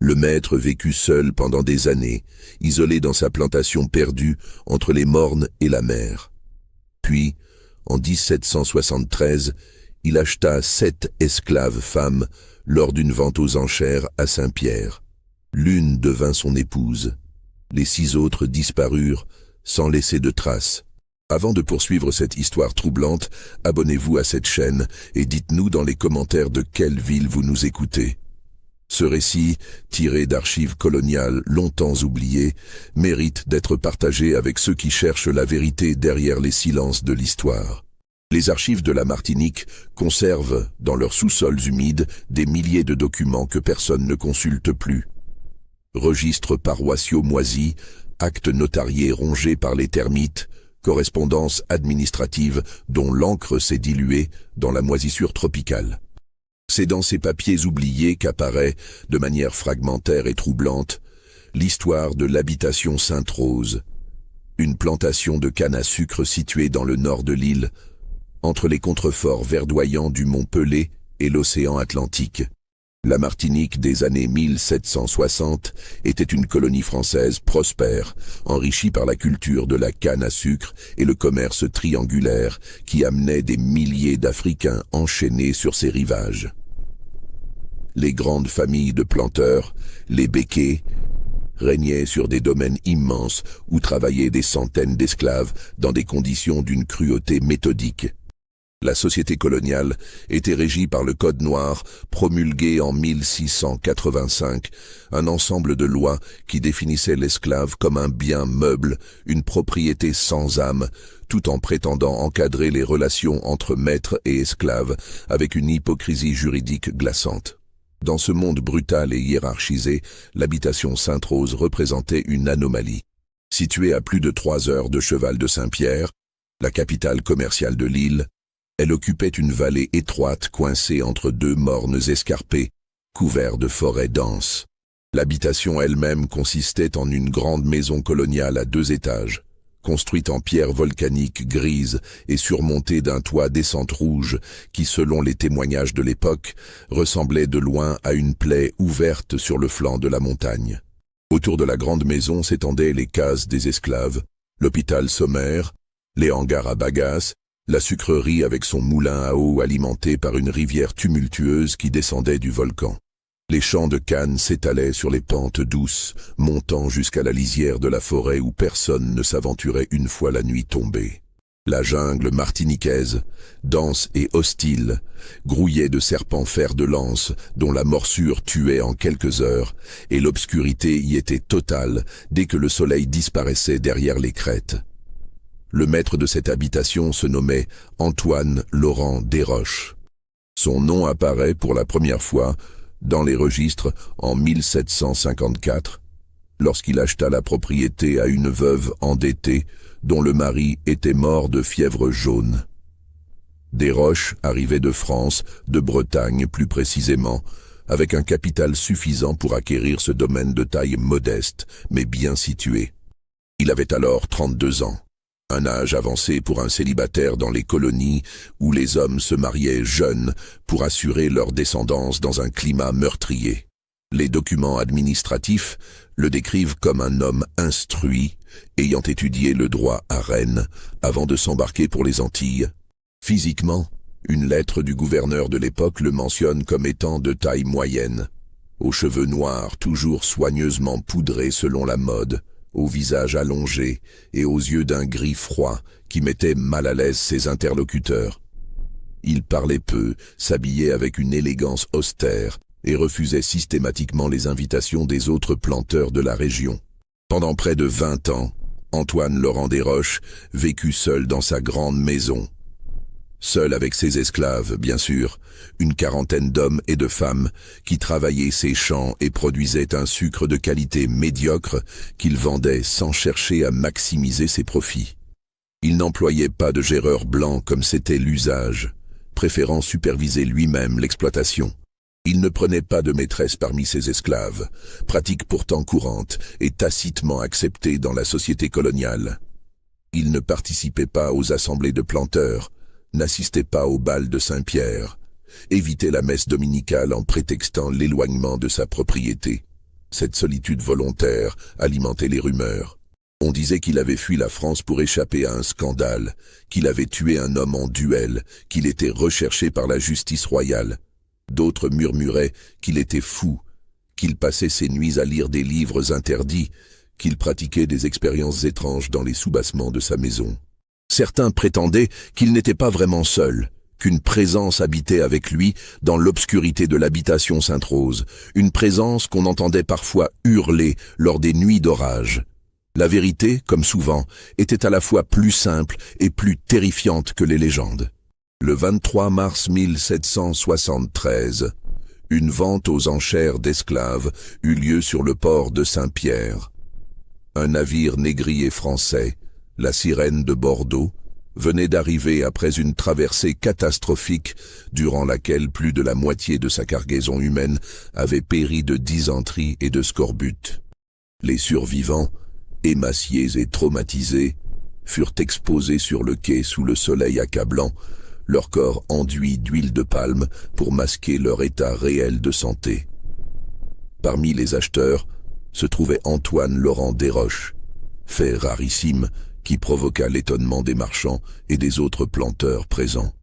Le maître vécut seul pendant des années, isolé dans sa plantation perdue entre les mornes et la mer. Puis, en 1773, il acheta 7 esclaves femmes lors d'une vente aux enchères à Saint-Pierre. L'une devint son épouse. Les 6 autres disparurent sans laisser de traces. Avant de poursuivre cette histoire troublante, abonnez-vous à cette chaîne et dites-nous dans les commentaires de quelle ville vous nous écoutez. Ce récit, tiré d'archives coloniales longtemps oubliées, mérite d'être partagé avec ceux qui cherchent la vérité derrière les silences de l'histoire. Les archives de la Martinique conservent, dans leurs sous-sols humides, des milliers de documents que personne ne consulte plus. Registres paroissiaux moisis, actes notariés rongés par les termites, correspondances administratives dont l'encre s'est diluée dans la moisissure tropicale. C'est dans ces papiers oubliés qu'apparaît, de manière fragmentaire et troublante, l'histoire de l'habitation Sainte-Rose, une plantation de canne à sucre située dans le nord de l'île, entre les contreforts verdoyants du mont Pelé et l'océan Atlantique. La Martinique des années 1760 était une colonie française prospère, enrichie par la culture de la canne à sucre et le commerce triangulaire qui amenait des milliers d'Africains enchaînés sur ses rivages. Les grandes familles de planteurs, les béquets, régnaient sur des domaines immenses où travaillaient des centaines d'esclaves dans des conditions d'une cruauté méthodique. La société coloniale était régie par le Code noir, promulgué en 1685, un ensemble de lois qui définissaient l'esclave comme un bien meuble, une propriété sans âme, tout en prétendant encadrer les relations entre maître et esclave avec une hypocrisie juridique glaçante. Dans ce monde brutal et hiérarchisé, l'habitation Sainte-Rose représentait une anomalie. Située à plus de 3 heures de cheval de Saint-Pierre, la capitale commerciale de l'île, elle occupait une vallée étroite coincée entre 2 mornes escarpés, couverts de forêts denses. L'habitation elle-même consistait en une grande maison coloniale à 2 étages, construite en pierre volcanique grise et surmontée d'un toit descente rouge qui, selon les témoignages de l'époque, ressemblait de loin à une plaie ouverte sur le flanc de la montagne. Autour de la grande maison s'étendaient les cases des esclaves, l'hôpital sommaire, les hangars à bagages, la sucrerie avec son moulin à eau alimenté par une rivière tumultueuse qui descendait du volcan. Les champs de canne s'étalaient sur les pentes douces, montant jusqu'à la lisière de la forêt où personne ne s'aventurait une fois la nuit tombée. La jungle martiniquaise, dense et hostile, grouillait de serpents fer de lance dont la morsure tuait en quelques heures, et l'obscurité y était totale dès que le soleil disparaissait derrière les crêtes. Le maître de cette habitation se nommait Antoine Laurent Desroches. Son nom apparaît pour la première fois dans les registres en 1754, lorsqu'il acheta la propriété à une veuve endettée dont le mari était mort de fièvre jaune. Desroches arrivait de France, de Bretagne plus précisément, avec un capital suffisant pour acquérir ce domaine de taille modeste, mais bien situé. Il avait alors 32 ans. Un âge avancé pour un célibataire dans les colonies où les hommes se mariaient jeunes pour assurer leur descendance dans un climat meurtrier. Les documents administratifs le décrivent comme un homme instruit, ayant étudié le droit à Rennes avant de s'embarquer pour les Antilles. Physiquement, une lettre du gouverneur de l'époque le mentionne comme étant de taille moyenne, aux cheveux noirs toujours soigneusement poudrés selon la mode, au visage allongé et aux yeux d'un gris froid qui mettait mal à l'aise ses interlocuteurs. Il parlait peu, s'habillait avec une élégance austère et refusait systématiquement les invitations des autres planteurs de la région. Pendant près de 20 ans, Antoine Laurent Desroches vécut seul dans sa grande maison. Seul avec ses esclaves, bien sûr, une quarantaine d'hommes et de femmes qui travaillaient ses champs et produisaient un sucre de qualité médiocre qu'il vendait sans chercher à maximiser ses profits. Il n'employait pas de géreur blanc comme c'était l'usage, préférant superviser lui-même l'exploitation. Il ne prenait pas de maîtresse parmi ses esclaves, pratique pourtant courante et tacitement acceptée dans la société coloniale. Il ne participait pas aux assemblées de planteurs, n'assistait pas au bal de Saint-Pierre, évitait la messe dominicale en prétextant l'éloignement de sa propriété. Cette solitude volontaire alimentait les rumeurs. On disait qu'il avait fui la France pour échapper à un scandale, qu'il avait tué un homme en duel, qu'il était recherché par la justice royale. D'autres murmuraient qu'il était fou, qu'il passait ses nuits à lire des livres interdits, qu'il pratiquait des expériences étranges dans les soubassements de sa maison. Certains prétendaient qu'il n'était pas vraiment seul, qu'une présence habitait avec lui dans l'obscurité de l'habitation Sainte-Rose, une présence qu'on entendait parfois hurler lors des nuits d'orage. La vérité, comme souvent, était à la fois plus simple et plus terrifiante que les légendes. Le 23 mars 1773, une vente aux enchères d'esclaves eut lieu sur le port de Saint-Pierre. Un navire négrier français, la Sirène de Bordeaux, venait d'arriver après une traversée catastrophique durant laquelle plus de la moitié de sa cargaison humaine avait péri de dysenterie et de scorbut. Les survivants, émaciés et traumatisés, furent exposés sur le quai sous le soleil accablant, leur corps enduit d'huile de palme pour masquer leur état réel de santé. Parmi les acheteurs se trouvait Antoine Laurent Desroches, fait rarissime qui provoqua l'étonnement des marchands et des autres planteurs présents.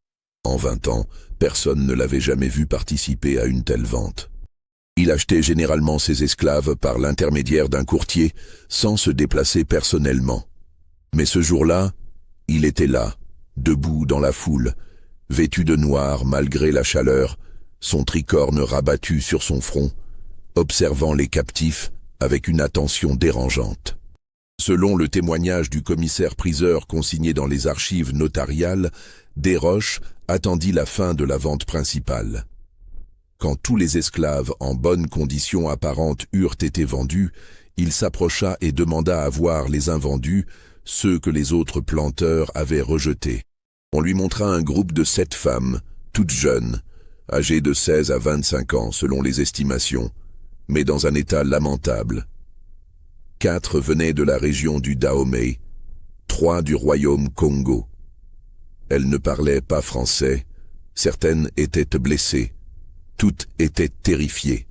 En 20 ans, personne ne l'avait jamais vu participer à une telle vente. Il achetait généralement ses esclaves par l'intermédiaire d'un courtier, sans se déplacer personnellement. Mais ce jour-là, il était là, debout dans la foule, vêtu de noir malgré la chaleur, son tricorne rabattu sur son front, observant les captifs avec une attention dérangeante. Selon le témoignage du commissaire-priseur consigné dans les archives notariales, Desroches attendit la fin de la vente principale. Quand tous les esclaves en bonne condition apparente eurent été vendus, il s'approcha et demanda à voir les invendus, ceux que les autres planteurs avaient rejetés. On lui montra un groupe de 7 femmes, toutes jeunes, âgées de 16 à 25 ans selon les estimations, mais dans un état lamentable. 4 venaient de la région du Dahomey, 3 du royaume Congo. Elles ne parlaient pas français, certaines étaient blessées, toutes étaient terrifiées.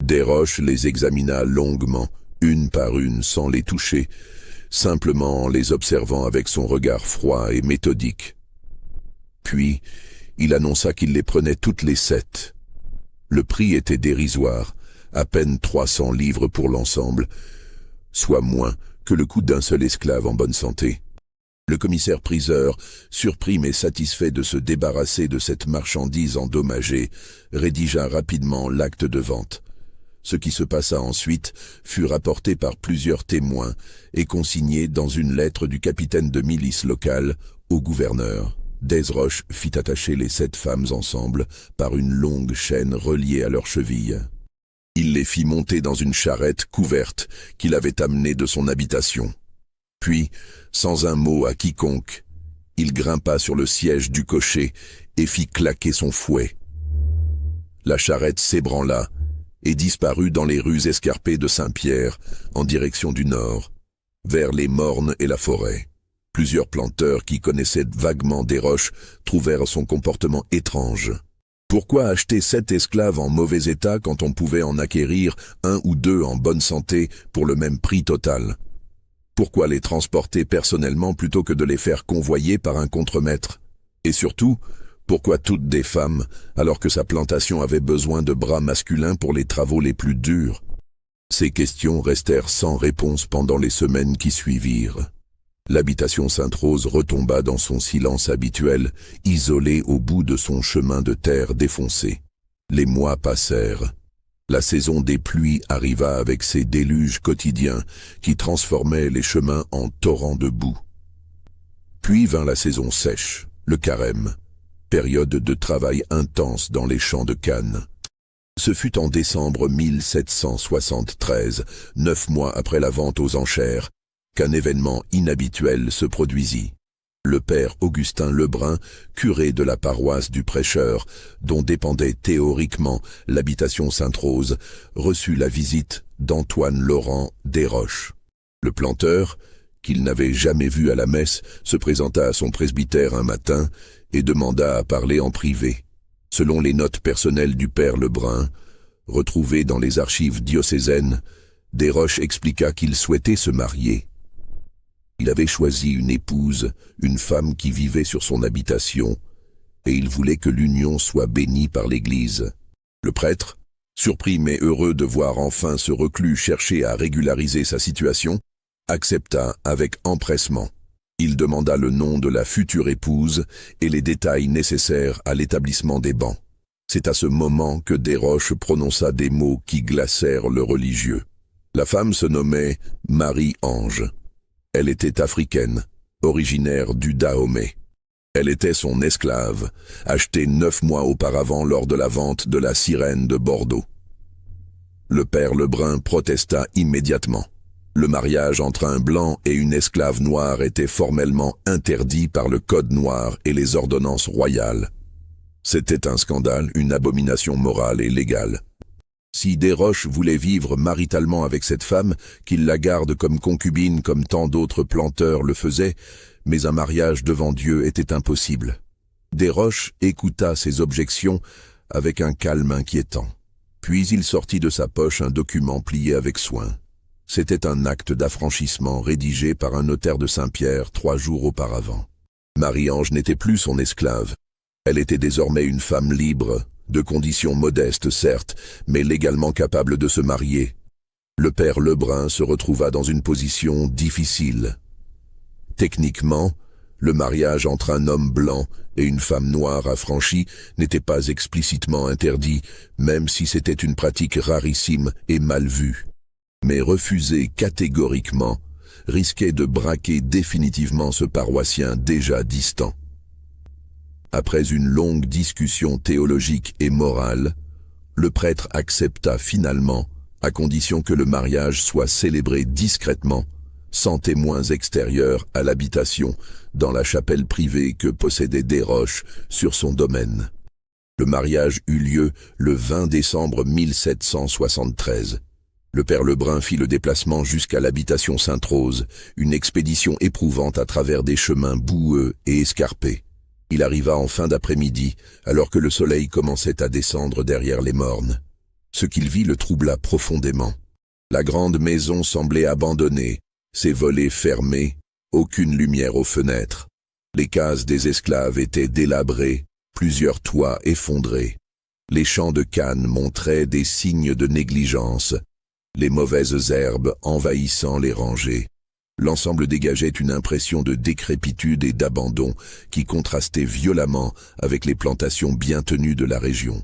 Desroches les examina longuement, une par une, sans les toucher, simplement en les observant avec son regard froid et méthodique. Puis, il annonça qu'il les prenait toutes les 7. Le prix était dérisoire, à peine 300 livres pour l'ensemble, soit moins que le coût d'un seul esclave en bonne santé. Le commissaire-priseur, surpris mais satisfait de se débarrasser de cette marchandise endommagée, rédigea rapidement l'acte de vente. Ce qui se passa ensuite fut rapporté par plusieurs témoins et consigné dans une lettre du capitaine de milice local au gouverneur. Desroches fit attacher les 7 femmes ensemble par une longue chaîne reliée à leurs chevilles. Il les fit monter dans une charrette couverte qu'il avait amenée de son habitation. Puis, sans un mot à quiconque, il grimpa sur le siège du cocher et fit claquer son fouet. La charrette s'ébranla et disparut dans les rues escarpées de Saint-Pierre, en direction du nord, vers les mornes et la forêt. Plusieurs planteurs qui connaissaient vaguement Desroches trouvèrent son comportement étrange. Pourquoi acheter 7 esclaves en mauvais état quand on pouvait en acquérir 1 ou 2 en bonne santé pour le même prix total? Pourquoi les transporter personnellement plutôt que de les faire convoyer par un contremaître? Et surtout, pourquoi toutes des femmes, alors que sa plantation avait besoin de bras masculins pour les travaux les plus durs? Ces questions restèrent sans réponse pendant les semaines qui suivirent. L'habitation Sainte-Rose retomba dans son silence habituel, isolée au bout de son chemin de terre défoncé. Les mois passèrent. La saison des pluies arriva avec ses déluges quotidiens qui transformaient les chemins en torrents de boue. Puis vint la saison sèche, le carême, période de travail intense dans les champs de canne. Ce fut en décembre 1773, 9 mois après la vente aux enchères, qu'un événement inhabituel se produisit. Le père Augustin Lebrun, curé de la paroisse du Prêcheur, dont dépendait théoriquement l'habitation Sainte-Rose, reçut la visite d'Antoine Laurent Desroches. Le planteur, qu'il n'avait jamais vu à la messe, se présenta à son presbytère un matin et demanda à parler en privé. Selon les notes personnelles du père Lebrun, Retrouvé dans les archives diocésaines, Desroches expliqua qu'il souhaitait se marier. Il avait choisi une épouse, une femme qui vivait sur son habitation, et il voulait que l'union soit bénie par l'Église. Le prêtre, surpris mais heureux de voir enfin ce reclus chercher à régulariser sa situation, accepta avec empressement. Il demanda le nom de la future épouse et les détails nécessaires à l'établissement des bans. C'est à ce moment que Desroches prononça des mots qui glacèrent le religieux. La femme se nommait Marie-Ange. Elle était africaine, originaire du Dahomey. Elle était son esclave, achetée 9 mois auparavant lors de la vente de la Sirène de Bordeaux. Le père Lebrun protesta immédiatement. Le mariage entre un blanc et une esclave noire était formellement interdit par le Code noir et les ordonnances royales. C'était un scandale, une abomination morale et légale. Si Desroches voulait vivre maritalement avec cette femme, qu'il la garde comme concubine comme tant d'autres planteurs le faisaient, mais un mariage devant Dieu était impossible. Desroches écouta ces objections avec un calme inquiétant. Puis il sortit de sa poche un document plié avec soin. C'était un acte d'affranchissement rédigé par un notaire de Saint-Pierre 3 jours auparavant. Marie-Ange n'était plus son esclave. Elle était désormais une femme libre, de conditions modestes certes, mais légalement capable de se marier. Le père Lebrun se retrouva dans une position difficile. Techniquement, le mariage entre un homme blanc et une femme noire affranchie n'était pas explicitement interdit, même si c'était une pratique rarissime et mal vue. Mais refuser catégoriquement risquait de braquer définitivement ce paroissien déjà distant. Après une longue discussion théologique et morale, le prêtre accepta finalement, à condition que le mariage soit célébré discrètement, sans témoins extérieurs à l'habitation, dans la chapelle privée que possédait Desroches sur son domaine. Le mariage eut lieu le 20 décembre 1773. Le père Lebrun fit le déplacement jusqu'à l'habitation Sainte-Rose, une expédition éprouvante à travers des chemins boueux et escarpés. Il arriva en fin d'après-midi, alors que le soleil commençait à descendre derrière les mornes. Ce qu'il vit le troubla profondément. La grande maison semblait abandonnée, ses volets fermés, aucune lumière aux fenêtres. Les cases des esclaves étaient délabrées, plusieurs toits effondrés. Les champs de canne montraient des signes de négligence, les mauvaises herbes envahissant les rangées. L'ensemble dégageait une impression de décrépitude et d'abandon qui contrastait violemment avec les plantations bien tenues de la région.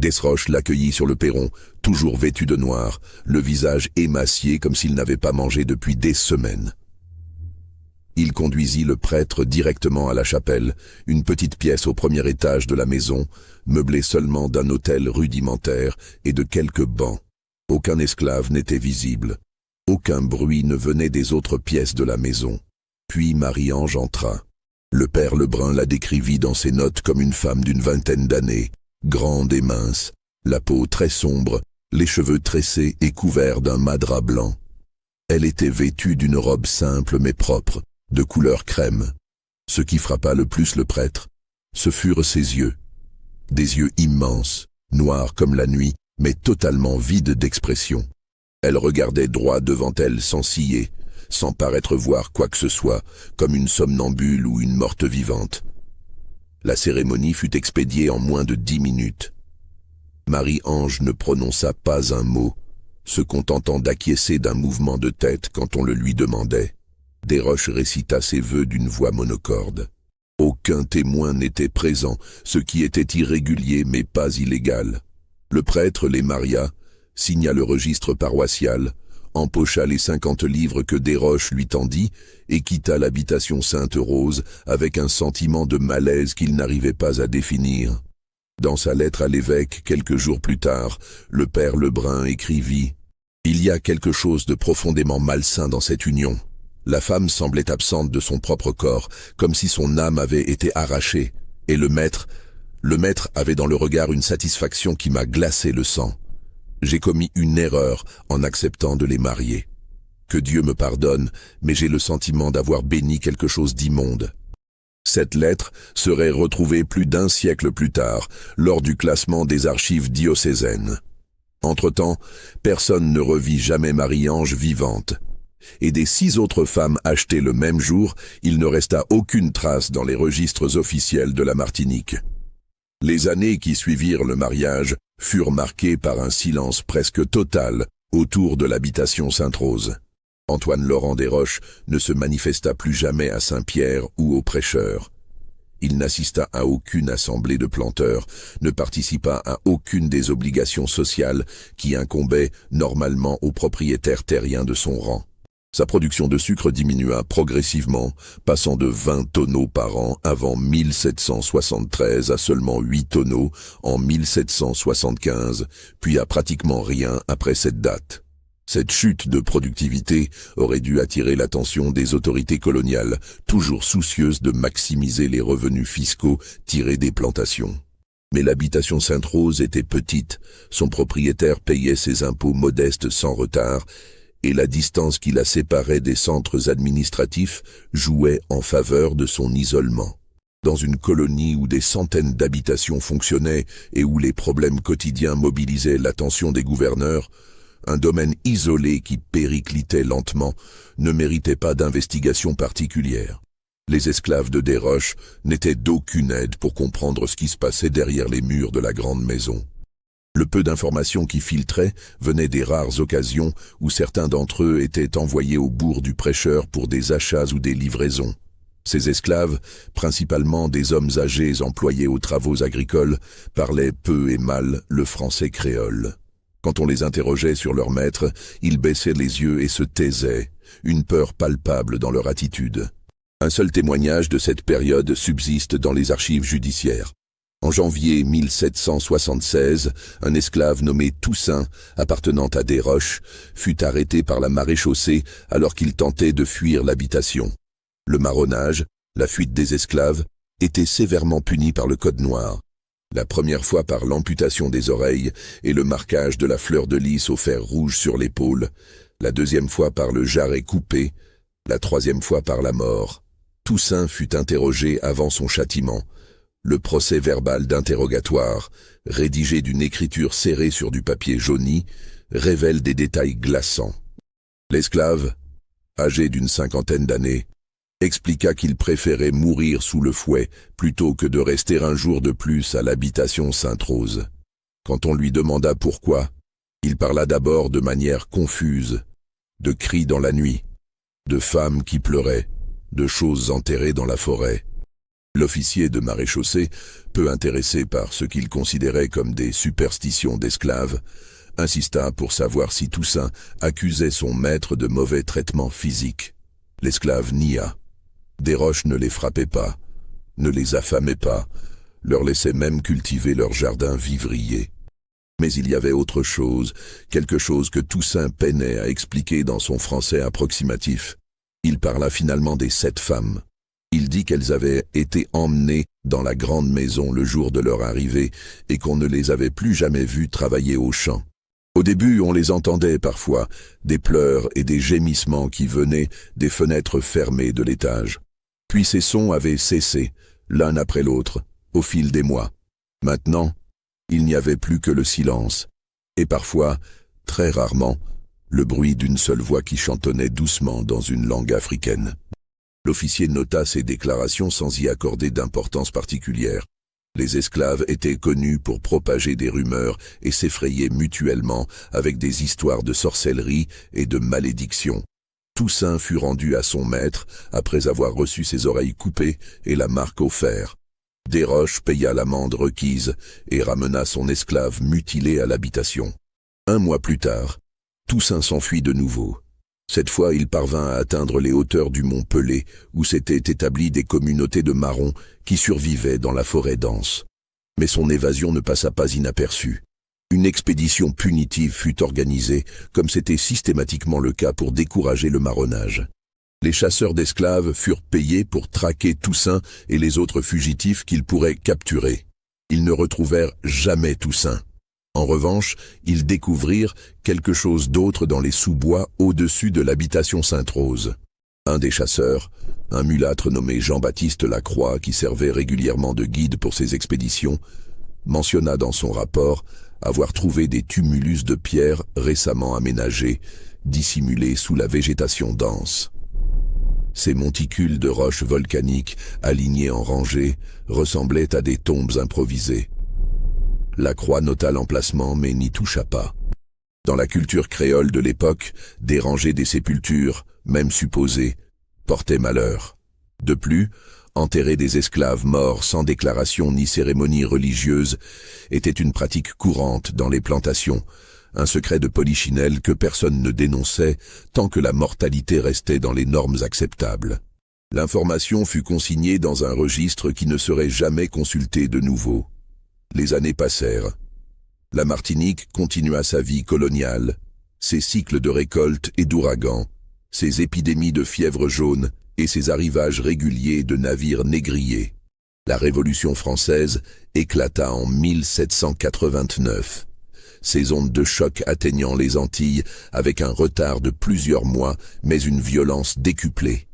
Desroches l'accueillit sur le perron, toujours vêtu de noir, le visage émacié comme s'il n'avait pas mangé depuis des semaines. Il conduisit le prêtre directement à la chapelle, une petite pièce au premier étage de la maison, meublée seulement d'un autel rudimentaire et de quelques bancs. Aucun esclave n'était visible. Aucun bruit ne venait des autres pièces de la maison. Puis Marie-Ange entra. Le père Lebrun la décrivit dans ses notes comme une femme d'une vingtaine d'années, grande et mince, la peau très sombre, les cheveux tressés et couverts d'un madras blanc. Elle était vêtue d'une robe simple mais propre, de couleur crème. Ce qui frappa le plus le prêtre, ce furent ses yeux. Des yeux immenses, noirs comme la nuit, mais totalement vides d'expression. Elle regardait droit devant elle sans ciller, sans paraître voir quoi que ce soit, comme une somnambule ou une morte vivante. La cérémonie fut expédiée en moins de 10 minutes. Marie-Ange ne prononça pas un mot, se contentant d'acquiescer d'un mouvement de tête quand on le lui demandait. Desroches récita ses vœux d'une voix monocorde. Aucun témoin n'était présent, ce qui était irrégulier mais pas illégal. Le prêtre les maria, signa le registre paroissial, empocha les 50 livres que Desroches lui tendit et quitta l'habitation Sainte-Rose avec un sentiment de malaise qu'il n'arrivait pas à définir. Dans sa lettre à l'évêque, quelques jours plus tard, le père Lebrun écrivit « Il y a quelque chose de profondément malsain dans cette union. La femme semblait absente de son propre corps, comme si son âme avait été arrachée, et le maître avait dans le regard une satisfaction qui m'a glacé le sang. J'ai commis une erreur en acceptant de les marier. Que Dieu me pardonne, mais j'ai le sentiment d'avoir béni quelque chose d'immonde. » Cette lettre serait retrouvée plus d'1 siècle plus tard, lors du classement des archives diocésaines. Entre-temps, personne ne revit jamais Marie-Ange vivante. Et des 6 autres femmes achetées le même jour, il ne resta aucune trace dans les registres officiels de la Martinique. Les années qui suivirent le mariage furent marquées par un silence presque total autour de l'habitation Sainte-Rose. Antoine Laurent Desroches ne se manifesta plus jamais à Saint-Pierre ou au prêcheur. Il n'assista à aucune assemblée de planteurs, ne participa à aucune des obligations sociales qui incombaient normalement aux propriétaires terriens de son rang. Sa production de sucre diminua progressivement, passant de 20 tonneaux par an avant 1773 à seulement 8 tonneaux en 1775, puis à pratiquement rien après cette date. Cette chute de productivité aurait dû attirer l'attention des autorités coloniales, toujours soucieuses de maximiser les revenus fiscaux tirés des plantations. Mais l'habitation Sainte-Rose était petite, son propriétaire payait ses impôts modestes sans retard, et la distance qui la séparait des centres administratifs jouait en faveur de son isolement. Dans une colonie où des centaines d'habitations fonctionnaient et où les problèmes quotidiens mobilisaient l'attention des gouverneurs, un domaine isolé qui périclitait lentement ne méritait pas d'investigation particulière. Les esclaves de Desroches n'étaient d'aucune aide pour comprendre ce qui se passait derrière les murs de la grande maison. Le peu d'informations qui filtraient venaient des rares occasions où certains d'entre eux étaient envoyés au bourg du prêcheur pour des achats ou des livraisons. Ces esclaves, principalement des hommes âgés employés aux travaux agricoles, parlaient peu et mal le français créole. Quand on les interrogeait sur leur maître, ils baissaient les yeux et se taisaient, une peur palpable dans leur attitude. Un seul témoignage de cette période subsiste dans les archives judiciaires. En janvier 1776, un esclave nommé Toussaint, appartenant à Desroches, fut arrêté par la maréchaussée alors qu'il tentait de fuir l'habitation. Le marronnage, la fuite des esclaves, était sévèrement puni par le Code noir. La première fois par l'amputation des oreilles et le marquage de la fleur de lys au fer rouge sur l'épaule, la deuxième fois par le jarret coupé, la troisième fois par la mort. Toussaint fut interrogé avant son châtiment. Le procès verbal d'interrogatoire, rédigé d'une écriture serrée sur du papier jauni, révèle des détails glaçants. L'esclave, âgé d'une 50aine d'années, expliqua qu'il préférait mourir sous le fouet plutôt que de rester un jour de plus à l'habitation Sainte-Rose. Quand on lui demanda pourquoi, il parla d'abord de manière confuse, de cris dans la nuit, de femmes qui pleuraient, de choses enterrées dans la forêt. L'officier de maréchaussée, peu intéressé par ce qu'il considérait comme des superstitions d'esclaves, insista pour savoir si Toussaint accusait son maître de mauvais traitement physique. L'esclave nia. Desroches ne les frappait pas, ne les affamait pas, leur laissait même cultiver leur jardin vivrier. Mais il y avait autre chose, quelque chose que Toussaint peinait à expliquer dans son français approximatif. Il parla finalement des 7 femmes. Il dit qu'elles avaient été emmenées dans la grande maison le jour de leur arrivée et qu'on ne les avait plus jamais vues travailler au champ. Au début, on les entendait parfois, des pleurs et des gémissements qui venaient des fenêtres fermées de l'étage. Puis ces sons avaient cessé, l'un après l'autre, au fil des mois. Maintenant, il n'y avait plus que le silence, et parfois, très rarement, le bruit d'une seule voix qui chantonnait doucement dans une langue africaine. L'officier nota ces déclarations sans y accorder d'importance particulière. Les esclaves étaient connus pour propager des rumeurs et s'effrayer mutuellement avec des histoires de sorcellerie et de malédiction. Toussaint fut rendu à son maître après avoir reçu ses oreilles coupées et la marque au fer. Desroches paya l'amende requise et ramena son esclave mutilé à l'habitation. 1 mois plus tard, Toussaint s'enfuit de nouveau. Cette fois, il parvint à atteindre les hauteurs du mont Pelé, où s'étaient établies des communautés de marrons qui survivaient dans la forêt dense. Mais son évasion ne passa pas inaperçue. Une expédition punitive fut organisée, comme c'était systématiquement le cas pour décourager le marronnage. Les chasseurs d'esclaves furent payés pour traquer Toussaint et les autres fugitifs qu'ils pourraient capturer. Ils ne retrouvèrent jamais Toussaint. En revanche, ils découvrirent quelque chose d'autre dans les sous-bois au-dessus de l'habitation Sainte-Rose. Un des chasseurs, un mulâtre nommé Jean-Baptiste Lacroix qui servait régulièrement de guide pour ces expéditions, mentionna dans son rapport avoir trouvé des tumulus de pierre récemment aménagés, dissimulés sous la végétation dense. Ces monticules de roches volcaniques, alignés en rangées, ressemblaient à des tombes improvisées. La croix nota l'emplacement mais n'y toucha pas. Dans la culture créole de l'époque, déranger des sépultures, même supposées, portait malheur. De plus, enterrer des esclaves morts sans déclaration ni cérémonie religieuse était une pratique courante dans les plantations, un secret de polichinelle que personne ne dénonçait tant que la mortalité restait dans les normes acceptables. L'information fut consignée dans un registre qui ne serait jamais consulté de nouveau. Les années passèrent. La Martinique continua sa vie coloniale, ses cycles de récoltes et d'ouragans, ses épidémies de fièvre jaune et ses arrivages réguliers de navires négriers. La Révolution française éclata en 1789. Ces ondes de choc atteignant les Antilles avec un retard de plusieurs mois, mais une violence décuplée.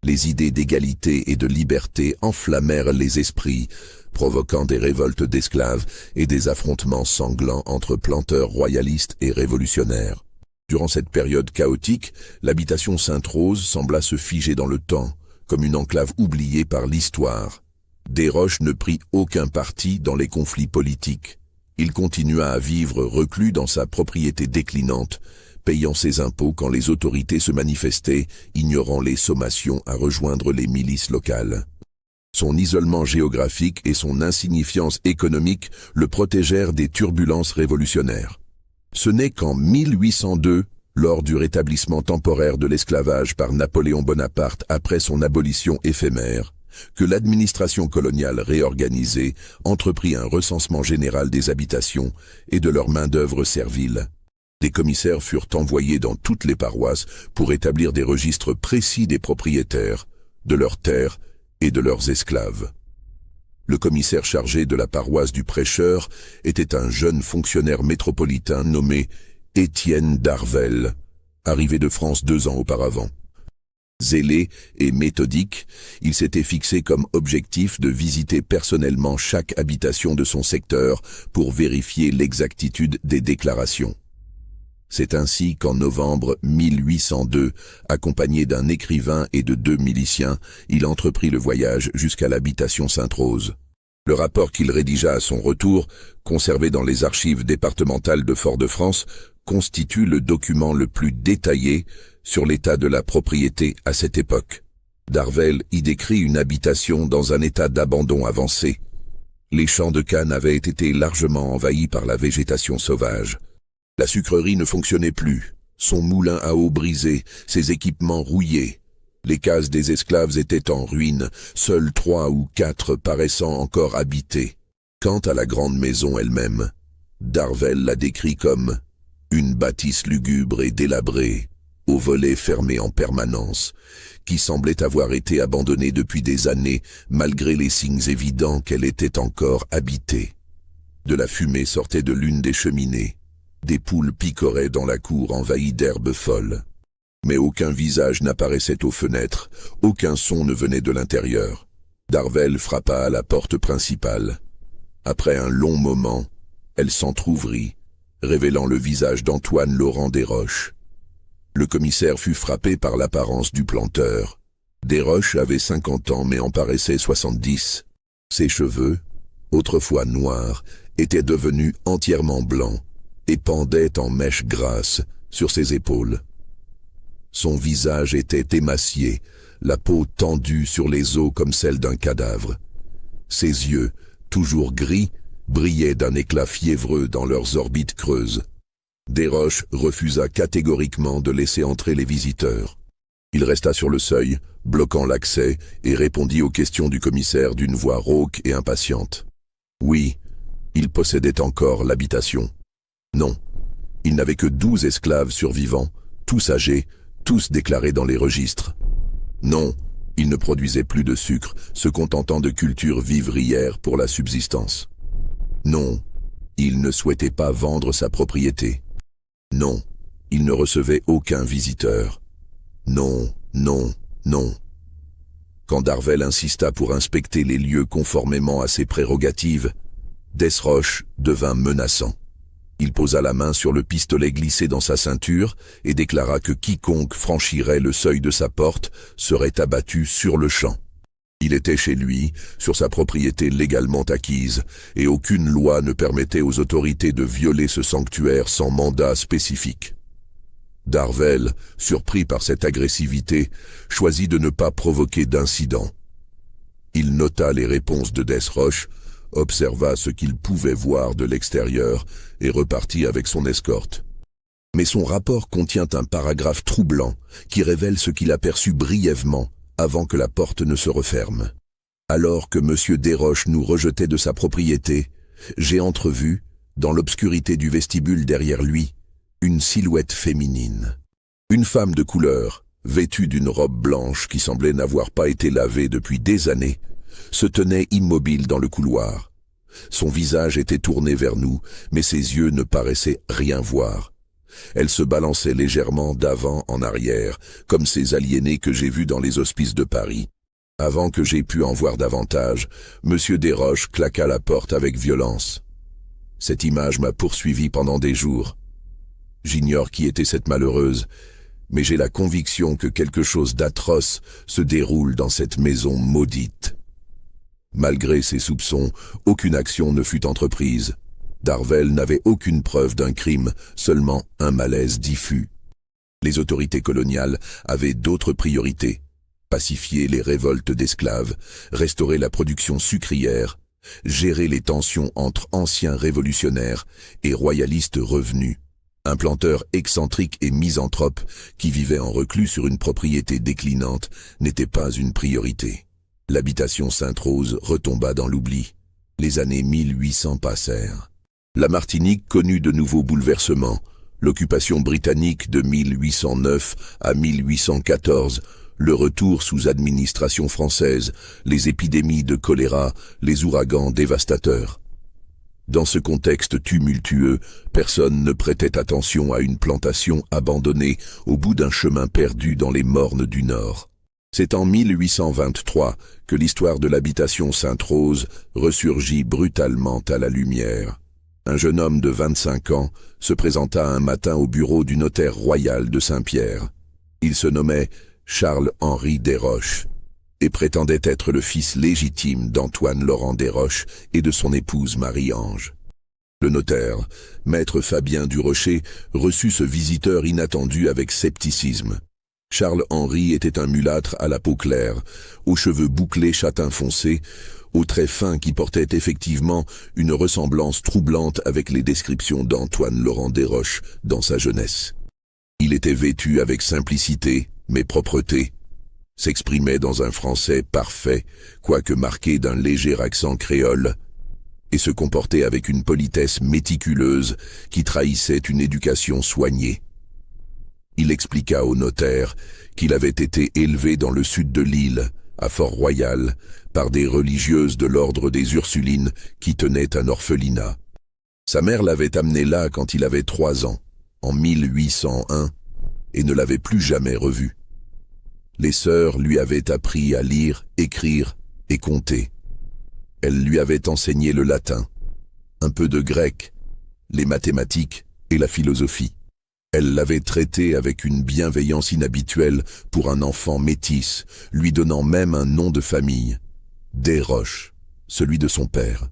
Les idées d'égalité et de liberté enflammèrent les esprits, provoquant des révoltes d'esclaves et des affrontements sanglants entre planteurs royalistes et révolutionnaires. Durant cette période chaotique, l'habitation Sainte-Rose sembla se figer dans le temps, comme une enclave oubliée par l'histoire. Desroches ne prit aucun parti dans les conflits politiques. Il continua à vivre reclus dans sa propriété déclinante, payant ses impôts quand les autorités se manifestaient, ignorant les sommations à rejoindre les milices locales. Son isolement géographique et son insignifiance économique le protégèrent des turbulences révolutionnaires. Ce n'est qu'en 1802, lors du rétablissement temporaire de l'esclavage par Napoléon Bonaparte après son abolition éphémère, que l'administration coloniale réorganisée entreprit un recensement général des habitations et de leur main-d'œuvre servile. Des commissaires furent envoyés dans toutes les paroisses pour établir des registres précis des propriétaires, de leurs terres et de leurs esclaves. Le commissaire chargé de la paroisse du Prêcheur était un jeune fonctionnaire métropolitain nommé Étienne d'Arvelle, arrivé de France 2 ans auparavant. Zélé et méthodique, il s'était fixé comme objectif de visiter personnellement chaque habitation de son secteur pour vérifier l'exactitude des déclarations. C'est ainsi qu'en novembre 1802, accompagné d'un écrivain et de 2 miliciens, il entreprit le voyage jusqu'à l'habitation Sainte-Rose. Le rapport qu'il rédigea à son retour, conservé dans les archives départementales de Fort-de-France, constitue le document le plus détaillé sur l'état de la propriété à cette époque. D'Arvelle y décrit une habitation dans un état d'abandon avancé. Les champs de canne avaient été largement envahis par la végétation sauvage. La sucrerie ne fonctionnait plus, son moulin à eau brisé, ses équipements rouillés. Les cases des esclaves étaient en ruine, seuls 3 ou 4 paraissant encore habités. Quant à la grande maison elle-même, D'Arvelle la décrit comme une bâtisse lugubre et délabrée, aux volets fermés en permanence, qui semblait avoir été abandonnée depuis des années, malgré les signes évidents qu'elle était encore habitée. De la fumée sortait de l'une des cheminées. Des poules picoraient dans la cour envahie d'herbes folles. Mais aucun visage n'apparaissait aux fenêtres, aucun son ne venait de l'intérieur. D'Arvelle frappa à la porte principale. Après un long moment, elle s'entr'ouvrit, révélant le visage d'Antoine Laurent Desroches. Le commissaire fut frappé par l'apparence du planteur. Desroches avait 50 ans mais en paraissait 70. Ses cheveux, autrefois noirs, étaient devenus entièrement blancs et pendaient en mèches grasses sur ses épaules. Son visage était émacié, la peau tendue sur les os comme celle d'un cadavre. Ses yeux, toujours gris, brillaient d'un éclat fiévreux dans leurs orbites creuses. Desroches refusa catégoriquement de laisser entrer les visiteurs. Il resta sur le seuil, bloquant l'accès, et répondit aux questions du commissaire d'une voix rauque et impatiente. Oui, il possédait encore l'habitation. Non, il n'avait que 12 esclaves survivants, tous âgés, tous déclarés dans les registres. Non, il ne produisait plus de sucre, se contentant de cultures vivrières pour la subsistance. Non, il ne souhaitait pas vendre sa propriété. Non, il ne recevait aucun visiteur. Non, non, non. Quand D'Arvelle insista pour inspecter les lieux conformément à ses prérogatives, Desroches devint menaçant. Il posa la main sur le pistolet glissé dans sa ceinture et déclara que quiconque franchirait le seuil de sa porte serait abattu sur le champ. Il était chez lui, sur sa propriété légalement acquise, et aucune loi ne permettait aux autorités de violer ce sanctuaire sans mandat spécifique. Darvel, surpris par cette agressivité, choisit de ne pas provoquer d'incident. Il nota les réponses de Desroches, observa ce qu'il pouvait voir de l'extérieur et repartit avec son escorte. Mais son rapport contient un paragraphe troublant qui révèle ce qu'il aperçut brièvement avant que la porte ne se referme. Alors que M. Desroches nous rejetait de sa propriété, j'ai entrevu, dans l'obscurité du vestibule derrière lui, une silhouette féminine. Une femme de couleur, vêtue d'une robe blanche qui semblait n'avoir pas été lavée depuis des années, se tenait immobile dans le couloir. Son visage était tourné vers nous, mais ses yeux ne paraissaient rien voir. Elle se balançait légèrement d'avant en arrière, comme ces aliénés que j'ai vus dans les hospices de Paris. Avant que j'aie pu en voir davantage, M. Desroches claqua la porte avec violence. Cette image m'a poursuivi pendant des jours. J'ignore qui était cette malheureuse, mais j'ai la conviction que quelque chose d'atroce se déroule dans cette maison maudite. Malgré ses soupçons, aucune action ne fut entreprise. Darvel n'avait aucune preuve d'un crime, seulement un malaise diffus. Les autorités coloniales avaient d'autres priorités. Pacifier les révoltes d'esclaves, restaurer la production sucrière, gérer les tensions entre anciens révolutionnaires et royalistes revenus. Un planteur excentrique et misanthrope qui vivait en reclus sur une propriété déclinante n'était pas une priorité. L'habitation Sainte-Rose retomba dans l'oubli. Les années 1800 passèrent. La Martinique connut de nouveaux bouleversements. L'occupation britannique de 1809 à 1814, le retour sous administration française, les épidémies de choléra, les ouragans dévastateurs. Dans ce contexte tumultueux, personne ne prêtait attention à une plantation abandonnée au bout d'un chemin perdu dans les mornes du Nord. C'est en 1823 que l'histoire de l'habitation Sainte-Rose ressurgit brutalement à la lumière. Un jeune homme de 25 ans se présenta un matin au bureau du notaire royal de Saint-Pierre. Il se nommait Charles-Henri Desroches et prétendait être le fils légitime d'Antoine Laurent Desroches et de son épouse Marie-Ange. Le notaire, maître Fabien Durocher, reçut ce visiteur inattendu avec scepticisme. Charles-Henri était un mulâtre à la peau claire, aux cheveux bouclés châtain foncé, aux traits fins qui portaient effectivement une ressemblance troublante avec les descriptions d'Antoine Laurent Desroches dans sa jeunesse. Il était vêtu avec simplicité, mais propreté, s'exprimait dans un français parfait, quoique marqué d'un léger accent créole, et se comportait avec une politesse méticuleuse qui trahissait une éducation soignée. Il expliqua au notaire qu'il avait été élevé dans le sud de l'île, à Fort-Royal, par des religieuses de l'ordre des Ursulines qui tenaient un orphelinat. Sa mère l'avait amené là quand il avait 3 ans, en 1801, et ne l'avait plus jamais revu. Les sœurs lui avaient appris à lire, écrire et compter. Elles lui avaient enseigné le latin, un peu de grec, les mathématiques et la philosophie. Elle l'avait traité avec une bienveillance inhabituelle pour un enfant métis, lui donnant même un nom de famille, Desroches, celui de son père.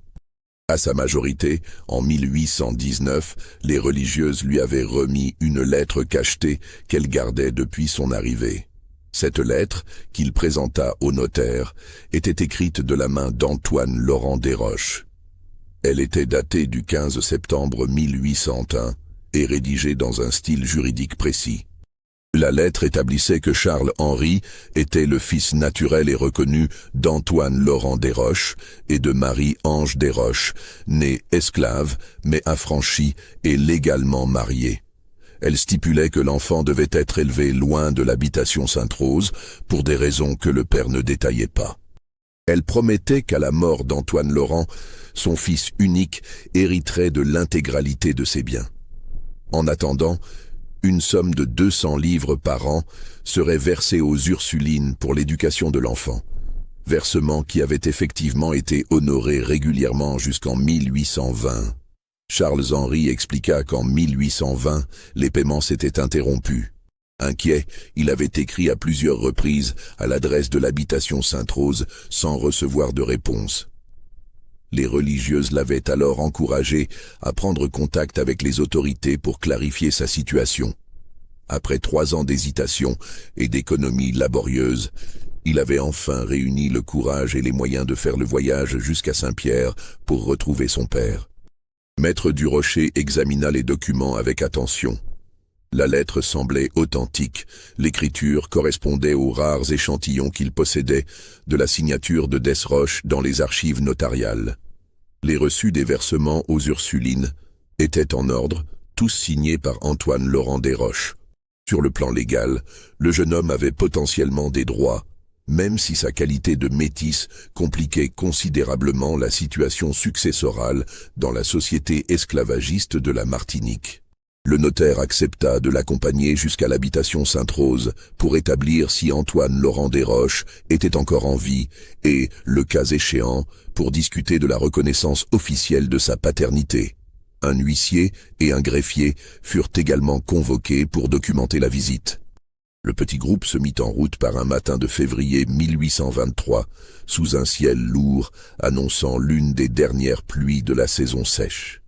À sa majorité, en 1819, les religieuses lui avaient remis une lettre cachetée qu'elle gardait depuis son arrivée. Cette lettre, qu'il présenta au notaire, était écrite de la main d'Antoine Laurent Desroches. Elle était datée du 15 septembre 1801 et rédigée dans un style juridique précis. La lettre établissait que Charles-Henri était le fils naturel et reconnu d'Antoine Laurent Desroches et de Marie-Ange Desroches, née esclave, mais affranchie et légalement mariée. Elle stipulait que l'enfant devait être élevé loin de l'habitation Sainte-Rose, pour des raisons que le père ne détaillait pas. Elle promettait qu'à la mort d'Antoine Laurent, son fils unique hériterait de l'intégralité de ses biens. En attendant, une somme de 200 livres par an serait versée aux Ursulines pour l'éducation de l'enfant, versement qui avait effectivement été honoré régulièrement jusqu'en 1820. Charles-Henri expliqua qu'en 1820, les paiements s'étaient interrompus. Inquiet, il avait écrit à plusieurs reprises à l'adresse de l'habitation Sainte-Rose sans recevoir de réponse. Les religieuses l'avaient alors encouragé à prendre contact avec les autorités pour clarifier sa situation. Après 3 ans d'hésitation et d'économie laborieuse, il avait enfin réuni le courage et les moyens de faire le voyage jusqu'à Saint-Pierre pour retrouver son père. Maître Durocher examina les documents avec attention. La lettre semblait authentique, l'écriture correspondait aux rares échantillons qu'il possédait de la signature de Desroches dans les archives notariales. Les reçus des versements aux Ursulines étaient en ordre, tous signés par Antoine Laurent Desroches. Sur le plan légal, le jeune homme avait potentiellement des droits, même si sa qualité de métis compliquait considérablement la situation successorale dans la société esclavagiste de la Martinique. Le notaire accepta de l'accompagner jusqu'à l'habitation Sainte-Rose pour établir si Antoine Laurent Desroches était encore en vie et, le cas échéant, pour discuter de la reconnaissance officielle de sa paternité. Un huissier et un greffier furent également convoqués pour documenter la visite. Le petit groupe se mit en route par un matin de février 1823, sous un ciel lourd annonçant l'une des dernières pluies de la saison sèche.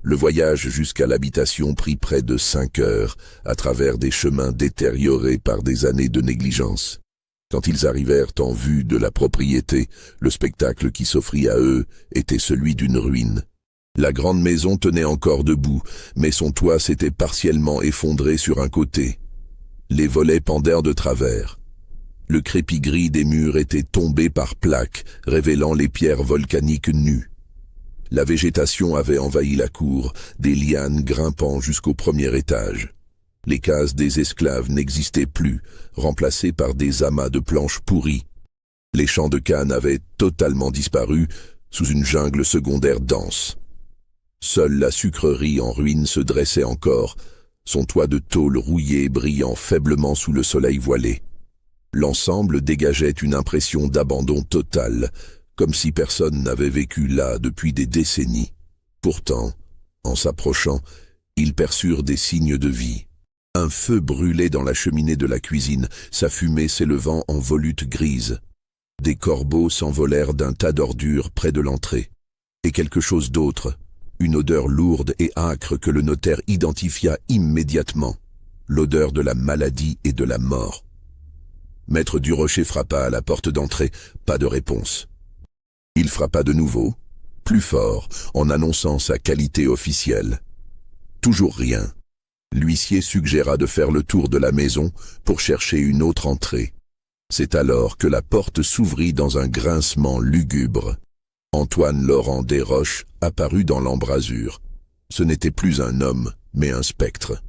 Le voyage jusqu'à l'habitation prit près de 5 heures, à travers des chemins détériorés par des années de négligence. Quand ils arrivèrent en vue de la propriété, le spectacle qui s'offrit à eux était celui d'une ruine. La grande maison tenait encore debout, mais son toit s'était partiellement effondré sur un côté. Les volets pendèrent de travers. Le crépi gris des murs était tombé par plaques, révélant les pierres volcaniques nues. La végétation avait envahi la cour, des lianes grimpant jusqu'au premier étage. Les cases des esclaves n'existaient plus, remplacées par des amas de planches pourries. Les champs de canne avaient totalement disparu sous une jungle secondaire dense. Seule la sucrerie en ruine se dressait encore, son toit de tôle rouillé brillant faiblement sous le soleil voilé. L'ensemble dégageait une impression d'abandon total, comme si personne n'avait vécu là depuis des décennies. Pourtant, en s'approchant, ils perçurent des signes de vie. Un feu brûlait dans la cheminée de la cuisine, sa fumée s'élevant en volutes grises. Des corbeaux s'envolèrent d'un tas d'ordures près de l'entrée. Et quelque chose d'autre, une odeur lourde et âcre que le notaire identifia immédiatement, l'odeur de la maladie et de la mort. Maître Durocher frappa à la porte d'entrée, pas de réponse. Il frappa de nouveau, plus fort, en annonçant sa qualité officielle. Toujours rien. L'huissier suggéra de faire le tour de la maison pour chercher une autre entrée. C'est alors que la porte s'ouvrit dans un grincement lugubre. Antoine Laurent Desroches apparut dans l'embrasure. Ce n'était plus un homme, mais un spectre.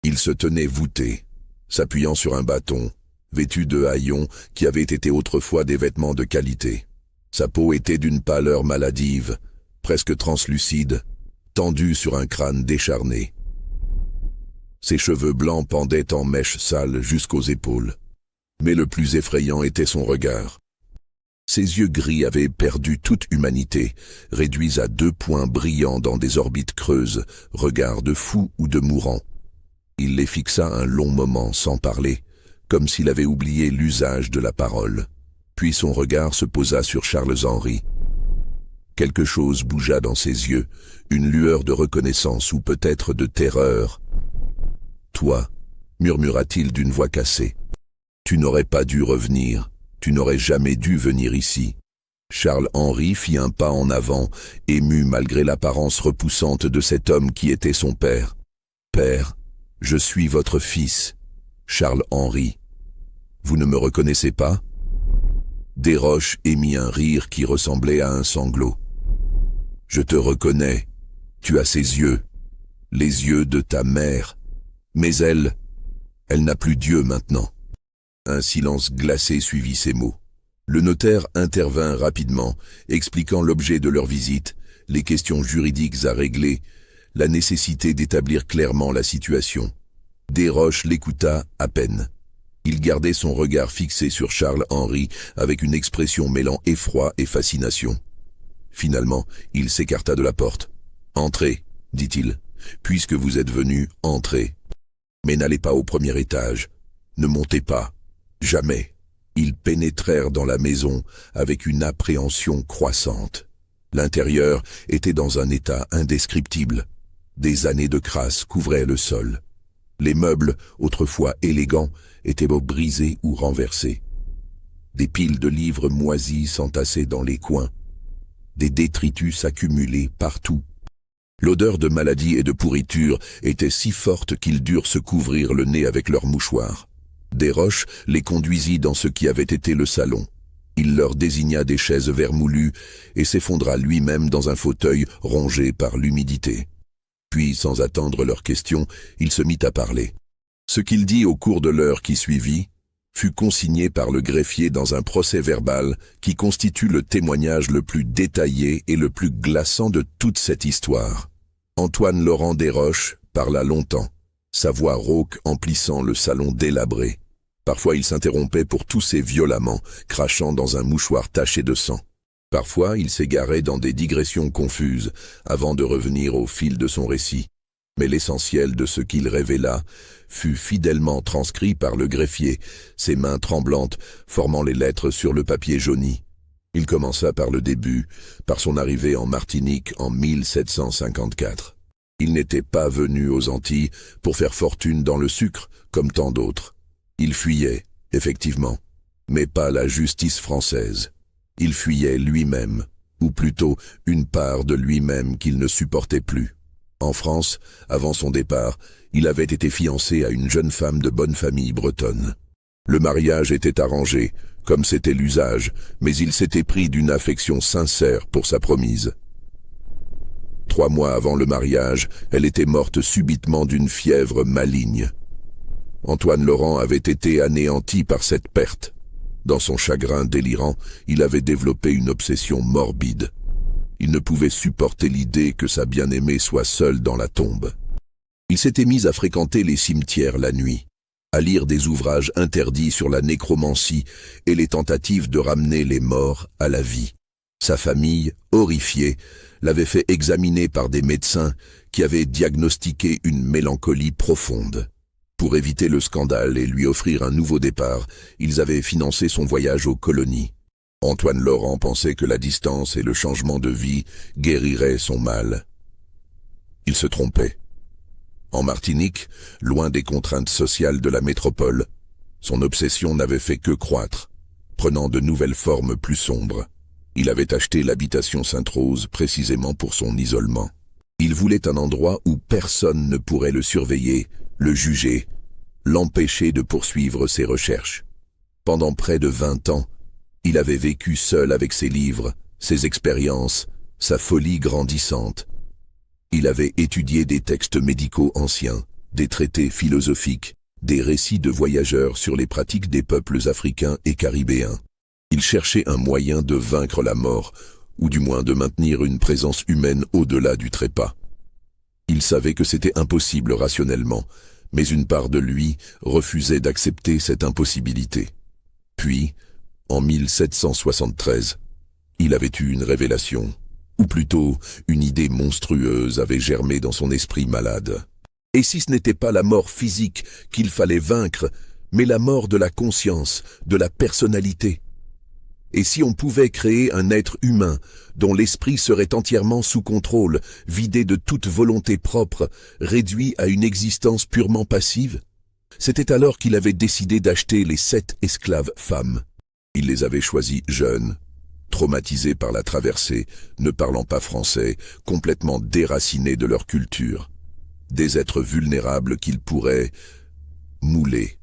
Il se tenait voûté, s'appuyant sur un bâton, vêtu de haillons qui avaient été autrefois des vêtements de qualité. Sa peau était d'une pâleur maladive, presque translucide, tendue sur un crâne décharné. Ses cheveux blancs pendaient en mèches sales jusqu'aux épaules. Mais le plus effrayant était son regard. Ses yeux gris avaient perdu toute humanité, réduits à 2 points brillants dans des orbites creuses, regard de fou ou de mourant. Il les fixa un long moment sans parler, comme s'il avait oublié l'usage de la parole. Puis son regard se posa sur Charles-Henri. Quelque chose bougea dans ses yeux, une lueur de reconnaissance ou peut-être de terreur. « Toi » murmura-t-il d'une voix cassée. « Tu n'aurais pas dû revenir, tu n'aurais jamais dû venir ici. » Charles-Henri fit un pas en avant, ému malgré l'apparence repoussante de cet homme qui était son père. « Père, je suis votre fils, Charles-Henri. Vous ne me reconnaissez pas ?» Desroches émit un rire qui ressemblait à un sanglot. « Je te reconnais, tu as ses yeux, les yeux de ta mère. Mais elle n'a plus Dieu maintenant. » Un silence glacé suivit ces mots. Le notaire intervint rapidement, expliquant l'objet de leur visite, les questions juridiques à régler, la nécessité d'établir clairement la situation. Desroches l'écouta à peine. Il gardait son regard fixé sur Charles-Henri avec une expression mêlant effroi et fascination. Finalement, il s'écarta de la porte. Entrez, dit-il. Puisque vous êtes venu, entrez. Mais n'allez pas au premier étage. Ne montez pas. Jamais. Ils pénétrèrent dans la maison avec une appréhension croissante. L'intérieur était dans un état indescriptible. Des années de crasse couvraient le sol. Les meubles, autrefois élégants, étaient brisés ou renversés. Des piles de livres moisis s'entassaient dans les coins. Des détritus s'accumulaient partout. L'odeur de maladie et de pourriture était si forte qu'ils durent se couvrir le nez avec leurs mouchoirs. Desroches les conduisit dans ce qui avait été le salon. Il leur désigna des chaises vermoulues et s'effondra lui-même dans un fauteuil rongé par l'humidité. Puis, sans attendre leurs questions, il se mit à parler. Ce qu'il dit au cours de l'heure qui suivit fut consigné par le greffier dans un procès-verbal qui constitue le témoignage le plus détaillé et le plus glaçant de toute cette histoire. Antoine Laurent Desroches parla longtemps, sa voix rauque emplissant le salon délabré. Parfois il s'interrompait pour tousser violemment, crachant dans un mouchoir taché de sang. Parfois il s'égarait dans des digressions confuses, avant de revenir au fil de son récit. Mais l'essentiel de ce qu'il révéla fut fidèlement transcrit par le greffier, ses mains tremblantes formant les lettres sur le papier jauni. Il commença par le début, par son arrivée en Martinique en 1754. Il n'était pas venu aux Antilles pour faire fortune dans le sucre, comme tant d'autres. Il fuyait, effectivement, mais pas la justice française. Il fuyait lui-même, ou plutôt une part de lui-même qu'il ne supportait plus. En France, avant son départ, il avait été fiancé à une jeune femme de bonne famille bretonne. Le mariage était arrangé, comme c'était l'usage, mais il s'était pris d'une affection sincère pour sa promise. 3 mois avant le mariage, elle était morte subitement d'une fièvre maligne. Antoine Laurent avait été anéanti par cette perte. Dans son chagrin délirant, il avait développé une obsession morbide. Il ne pouvait supporter l'idée que sa bien-aimée soit seule dans la tombe. Il s'était mis à fréquenter les cimetières la nuit, à lire des ouvrages interdits sur la nécromancie et les tentatives de ramener les morts à la vie. Sa famille, horrifiée, l'avait fait examiner par des médecins qui avaient diagnostiqué une mélancolie profonde. Pour éviter le scandale et lui offrir un nouveau départ, ils avaient financé son voyage aux colonies. Antoine Laurent pensait que la distance et le changement de vie guériraient son mal. Il se trompait. En Martinique, loin des contraintes sociales de la métropole, son obsession n'avait fait que croître, prenant de nouvelles formes plus sombres. Il avait acheté l'habitation Sainte-Rose précisément pour son isolement. Il voulait un endroit où personne ne pourrait le surveiller, le juger, l'empêcher de poursuivre ses recherches. Pendant près de 20 ans, il avait vécu seul avec ses livres, ses expériences, sa folie grandissante. Il avait étudié des textes médicaux anciens, des traités philosophiques, des récits de voyageurs sur les pratiques des peuples africains et caribéens. Il cherchait un moyen de vaincre la mort, ou du moins de maintenir une présence humaine au-delà du trépas. Il savait que c'était impossible rationnellement, mais une part de lui refusait d'accepter cette impossibilité. Puis, en 1773, il avait eu une révélation, ou plutôt une idée monstrueuse avait germé dans son esprit malade. Et si ce n'était pas la mort physique qu'il fallait vaincre, mais la mort de la conscience, de la personnalité? Et si on pouvait créer un être humain dont l'esprit serait entièrement sous contrôle, vidé de toute volonté propre, réduit à une existence purement passive? C'était alors qu'il avait décidé d'acheter les 7 esclaves femmes. Il les avait choisies jeunes, traumatisées par la traversée, ne parlant pas français, complètement déracinées de leur culture. Des êtres vulnérables qu'il pourrait mouler.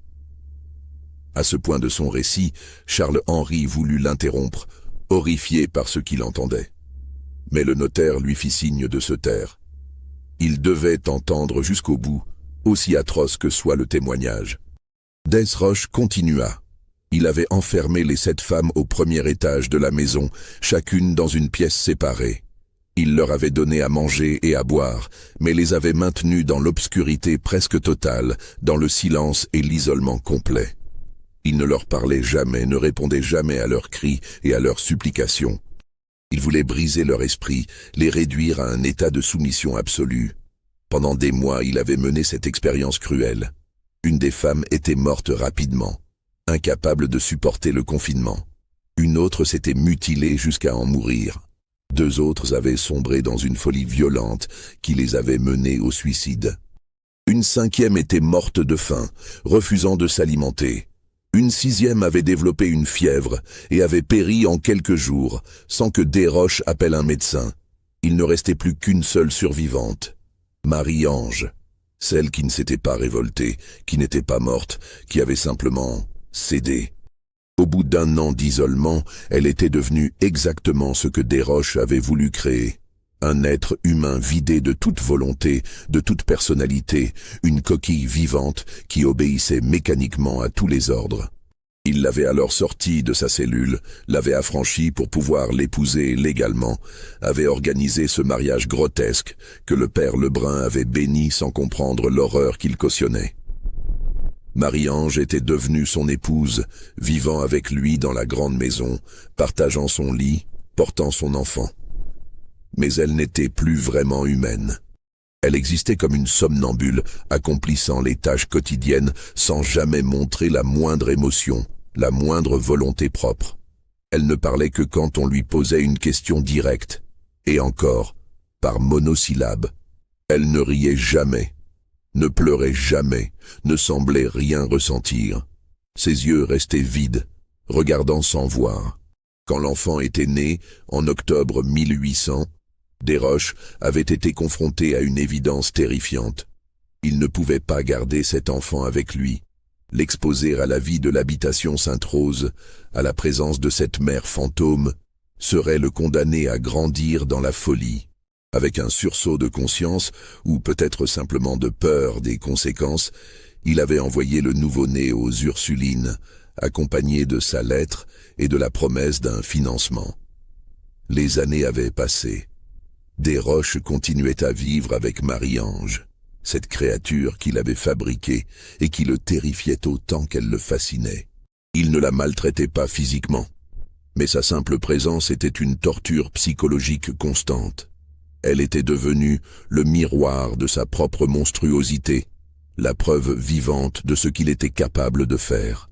À ce point de son récit, Charles-Henri voulut l'interrompre, horrifié par ce qu'il entendait. Mais le notaire lui fit signe de se taire. Il devait entendre jusqu'au bout, aussi atroce que soit le témoignage. Desroches continua. Il avait enfermé les 7 femmes au premier étage de la maison, chacune dans une pièce séparée. Il leur avait donné à manger et à boire, mais les avait maintenues dans l'obscurité presque totale, dans le silence et l'isolement complet. Il ne leur parlait jamais, ne répondait jamais à leurs cris et à leurs supplications. Il voulait briser leur esprit, les réduire à un état de soumission absolue. Pendant des mois, il avait mené cette expérience cruelle. Une des femmes était morte rapidement, incapable de supporter le confinement. Une autre s'était mutilée jusqu'à en mourir. 2 autres avaient sombré dans une folie violente qui les avait menés au suicide. Une 5e était morte de faim, refusant de s'alimenter. Une 6e avait développé une fièvre et avait péri en quelques jours, sans que Desroches appelle un médecin. Il ne restait plus qu'une seule survivante, Marie-Ange, celle qui ne s'était pas révoltée, qui n'était pas morte, qui avait simplement cédé. Au bout d'1 an d'isolement, elle était devenue exactement ce que Desroches avait voulu créer. Un être humain vidé de toute volonté, de toute personnalité, une coquille vivante qui obéissait mécaniquement à tous les ordres. Il l'avait alors sortie de sa cellule, l'avait affranchie pour pouvoir l'épouser légalement, avait organisé ce mariage grotesque que le père Lebrun avait béni sans comprendre l'horreur qu'il cautionnait. Marie-Ange était devenue son épouse, vivant avec lui dans la grande maison, partageant son lit, portant son enfant. Mais elle n'était plus vraiment humaine. Elle existait comme une somnambule, accomplissant les tâches quotidiennes sans jamais montrer la moindre émotion, la moindre volonté propre. Elle ne parlait que quand on lui posait une question directe, et encore, par monosyllabe. Elle ne riait jamais, ne pleurait jamais, ne semblait rien ressentir. Ses yeux restaient vides, regardant sans voir. Quand l'enfant était né, en octobre 1800, Desroches avait été confronté à une évidence terrifiante. Il ne pouvait pas garder cet enfant avec lui, l'exposer à la vie de l'habitation Sainte-Rose, à la présence de cette mère fantôme, serait le condamner à grandir dans la folie. Avec un sursaut de conscience, ou peut-être simplement de peur des conséquences, il avait envoyé le nouveau-né aux Ursulines, accompagné de sa lettre et de la promesse d'un financement. Les années avaient passé. Desroches continuait à vivre avec Marie-Ange, cette créature qu'il avait fabriquée et qui le terrifiait autant qu'elle le fascinait. Il ne la maltraitait pas physiquement, mais sa simple présence était une torture psychologique constante. Elle était devenue le miroir de sa propre monstruosité, la preuve vivante de ce qu'il était capable de faire.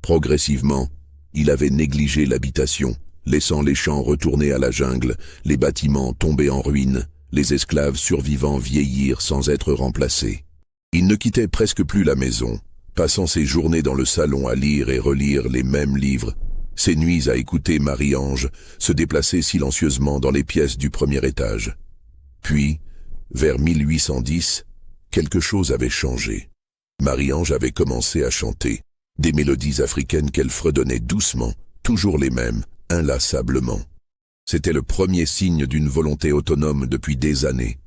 Progressivement, il avait négligé l'habitation, laissant les champs retourner à la jungle, les bâtiments tomber en ruine, les esclaves survivants vieillir sans être remplacés. Il ne quittait presque plus la maison, passant ses journées dans le salon à lire et relire les mêmes livres, ses nuits à écouter Marie-Ange se déplacer silencieusement dans les pièces du premier étage. Puis, vers 1810, quelque chose avait changé. Marie-Ange avait commencé à chanter, des mélodies africaines qu'elle fredonnait doucement, toujours les mêmes, inlassablement. C'était le premier signe d'une volonté autonome depuis des années.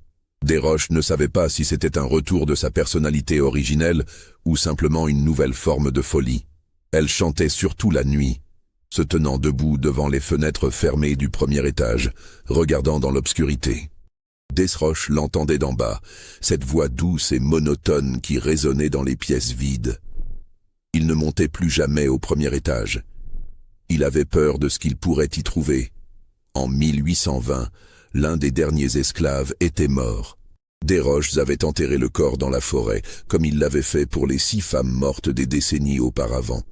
Desroches ne savait pas si c'était un retour de sa personnalité originelle ou simplement une nouvelle forme de folie. Elle chantait surtout la nuit, se tenant debout devant les fenêtres fermées du premier étage, regardant dans l'obscurité. Desroches l'entendait d'en bas, cette voix douce et monotone qui résonnait dans les pièces vides. Il ne montait plus jamais au premier étage. Il avait peur de ce qu'il pourrait y trouver. En 1820, l'un des derniers esclaves était mort. Desroches avait enterré le corps dans la forêt, comme il l'avait fait pour les 6 femmes mortes des décennies auparavant,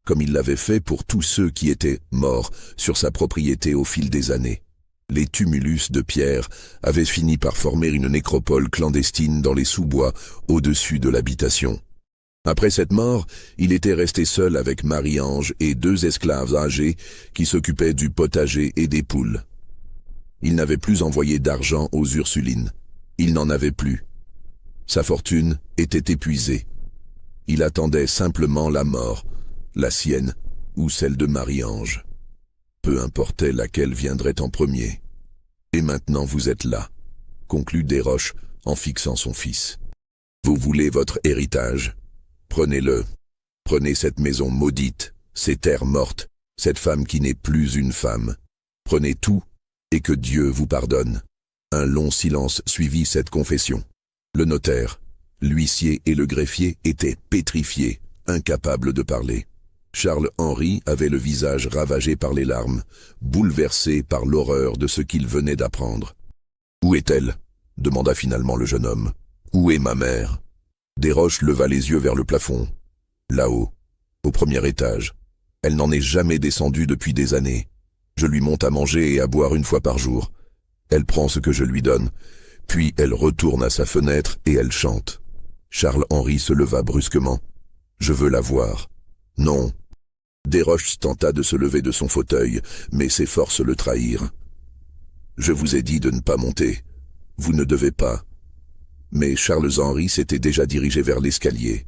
comme il l'avait fait pour tous ceux qui étaient morts sur sa propriété au fil des années. Les tumulus de pierre avaient fini par former une nécropole clandestine dans les sous-bois au-dessus de l'habitation. Après cette mort, il était resté seul avec Marie-Ange et 2 esclaves âgés qui s'occupaient du potager et des poules. Il n'avait plus envoyé d'argent aux Ursulines. Il n'en avait plus. Sa fortune était épuisée. Il attendait simplement la mort, la sienne ou celle de Marie-Ange. Peu importait laquelle viendrait en premier. Et maintenant vous êtes là, conclut Desroches en fixant son fils. Vous voulez votre héritage? Prenez-le. Prenez cette maison maudite, ces terres mortes, cette femme qui n'est plus une femme. Prenez tout, et que Dieu vous pardonne. Un long silence suivit cette confession. Le notaire, l'huissier et le greffier étaient pétrifiés, incapables de parler. Charles-Henri avait le visage ravagé par les larmes, bouleversé par l'horreur de ce qu'il venait d'apprendre. « Où est-elle » demanda finalement le jeune homme. « Où est ma mère ?» Desroches leva les yeux vers le plafond. Là-haut, au premier étage. Elle n'en est jamais descendue depuis des années. Je lui monte à manger et à boire une fois par jour. Elle prend ce que je lui donne, puis elle retourne à sa fenêtre et elle chante. Charles-Henri se leva brusquement. « Je veux la voir. »« Non. » Desroches tenta de se lever de son fauteuil, mais ses forces le trahirent. « Je vous ai dit de ne pas monter. Vous ne devez pas. » Mais Charles-Henri s'était déjà dirigé vers l'escalier.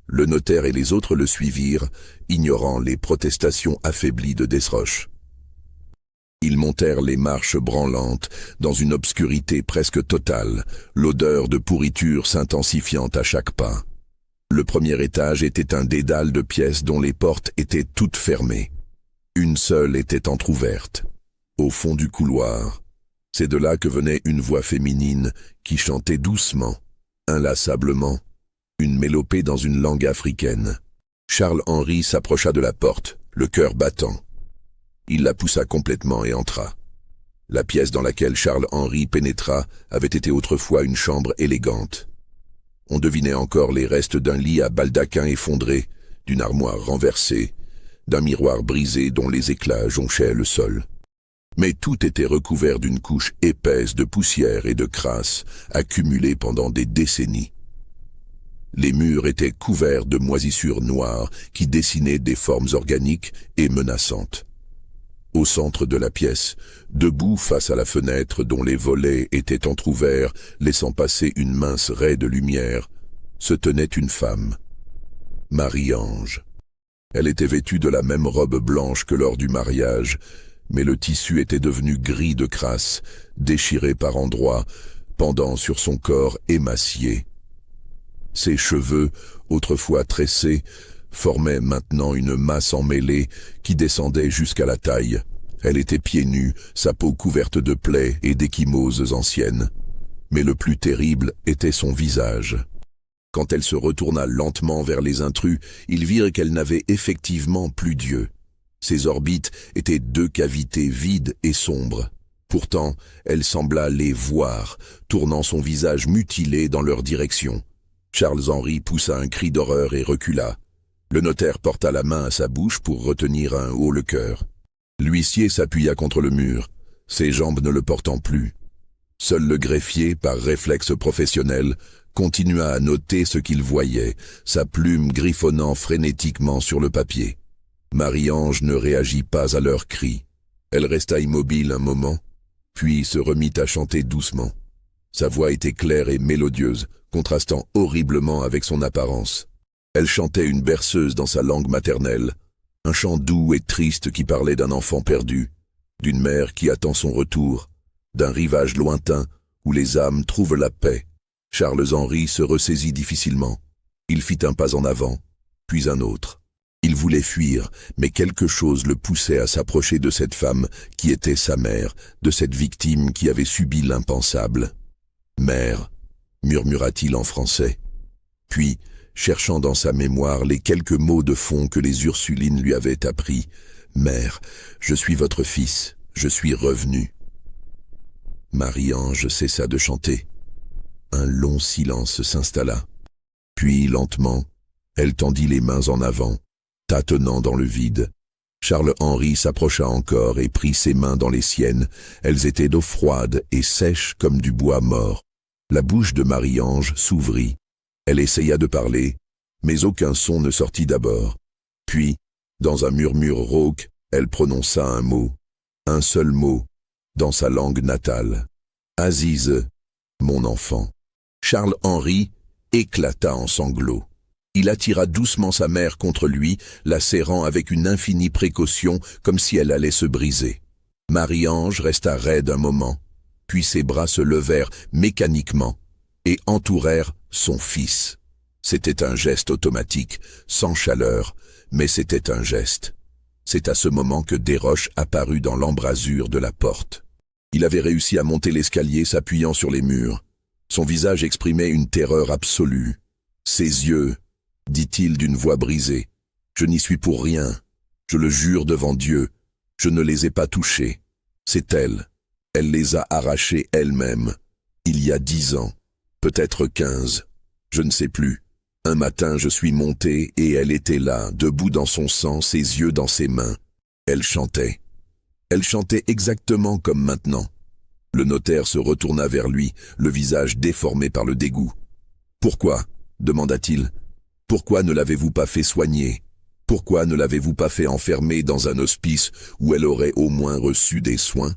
Le notaire et les autres le suivirent, ignorant les protestations affaiblies de Desroches. Ils montèrent les marches branlantes, dans une obscurité presque totale, l'odeur de pourriture s'intensifiant à chaque pas. Le premier étage était un dédale de pièces dont les portes étaient toutes fermées. Une seule était entr'ouverte, au fond du couloir. C'est de là que venait une voix féminine qui chantait doucement, inlassablement, une mélopée dans une langue africaine. Charles-Henri s'approcha de la porte, le cœur battant. Il la poussa complètement et entra. La pièce dans laquelle Charles-Henri pénétra avait été autrefois une chambre élégante. On devinait encore les restes d'un lit à baldaquin effondré, d'une armoire renversée, d'un miroir brisé dont les éclats jonchaient le sol. Mais tout était recouvert d'une couche épaisse de poussière et de crasse, accumulée pendant des décennies. Les murs étaient couverts de moisissures noires qui dessinaient des formes organiques et menaçantes. Au centre de la pièce, debout face à la fenêtre dont les volets étaient entr'ouverts, laissant passer une mince raie de lumière, se tenait une femme, Marie-Ange. Elle était vêtue de la même robe blanche que lors du mariage, mais le tissu était devenu gris de crasse, déchiré par endroits, pendant sur son corps émacié. Ses cheveux, autrefois tressés, formaient maintenant une masse emmêlée qui descendait jusqu'à la taille. Elle était pieds nus, sa peau couverte de plaies et d'échymoses anciennes. Mais le plus terrible était son visage. Quand elle se retourna lentement vers les intrus, ils virent qu'elle n'avait effectivement plus d'yeux. Ses orbites étaient deux cavités vides et sombres. Pourtant, elle sembla les voir, tournant son visage mutilé dans leur direction. Charles-Henri poussa un cri d'horreur et recula. Le notaire porta la main à sa bouche pour retenir un haut-le-cœur. L'huissier s'appuya contre le mur, ses jambes ne le portant plus. Seul le greffier, par réflexe professionnel, continua à noter ce qu'il voyait, sa plume griffonnant frénétiquement sur le papier. Marie-Ange ne réagit pas à leurs cris. Elle resta immobile un moment, puis se remit à chanter doucement. Sa voix était claire et mélodieuse, contrastant horriblement avec son apparence. Elle chantait une berceuse dans sa langue maternelle, un chant doux et triste qui parlait d'un enfant perdu, d'une mère qui attend son retour, d'un rivage lointain où les âmes trouvent la paix. Charles-Henri se ressaisit difficilement. Il fit un pas en avant, puis un autre. Il voulait fuir, mais quelque chose le poussait à s'approcher de cette femme qui était sa mère, de cette victime qui avait subi l'impensable. « Mère », murmura-t-il en français. Puis, cherchant dans sa mémoire les quelques mots de fond que les Ursulines lui avaient appris. « Mère, je suis votre fils, je suis revenu. » Marie-Ange cessa de chanter. Un long silence s'installa. Puis, lentement, elle tendit les mains en avant, tâtonnant dans le vide. Charles-Henri s'approcha encore et prit ses mains dans les siennes. Elles étaient d'eau froide et sèches comme du bois mort. La bouche de Marie-Ange s'ouvrit. Elle essaya de parler, mais aucun son ne sortit d'abord. Puis, dans un murmure rauque, elle prononça un seul mot, dans sa langue natale. « Aziz, mon enfant. » Charles-Henri éclata en sanglots. Il attira doucement sa mère contre lui, la serrant avec une infinie précaution, comme si elle allait se briser. Marie-Ange resta raide un moment, puis ses bras se levèrent mécaniquement et entourèrent son fils. C'était un geste automatique, sans chaleur, mais c'était un geste. C'est à ce moment que Desroches apparut dans l'embrasure de la porte. Il avait réussi à monter l'escalier s'appuyant sur les murs. Son visage exprimait une terreur absolue. Ses yeux, dit-il d'une voix brisée, Je n'y suis pour rien. Je le jure devant Dieu, je ne les ai pas touchés. C'est elle. Elle les a arrachés elle-même. Il y a 10 ans, peut-être 15, je ne sais plus. Un matin, je suis monté et elle était là, debout dans son sang, ses yeux dans ses mains. Elle chantait. Elle chantait exactement comme maintenant. Le notaire se retourna vers lui, le visage déformé par le dégoût. « Pourquoi ?» demanda-t-il. « Pourquoi ne l'avez-vous pas fait soigner ? Pourquoi ne l'avez-vous pas fait enfermer dans un hospice où elle aurait au moins reçu des soins ?»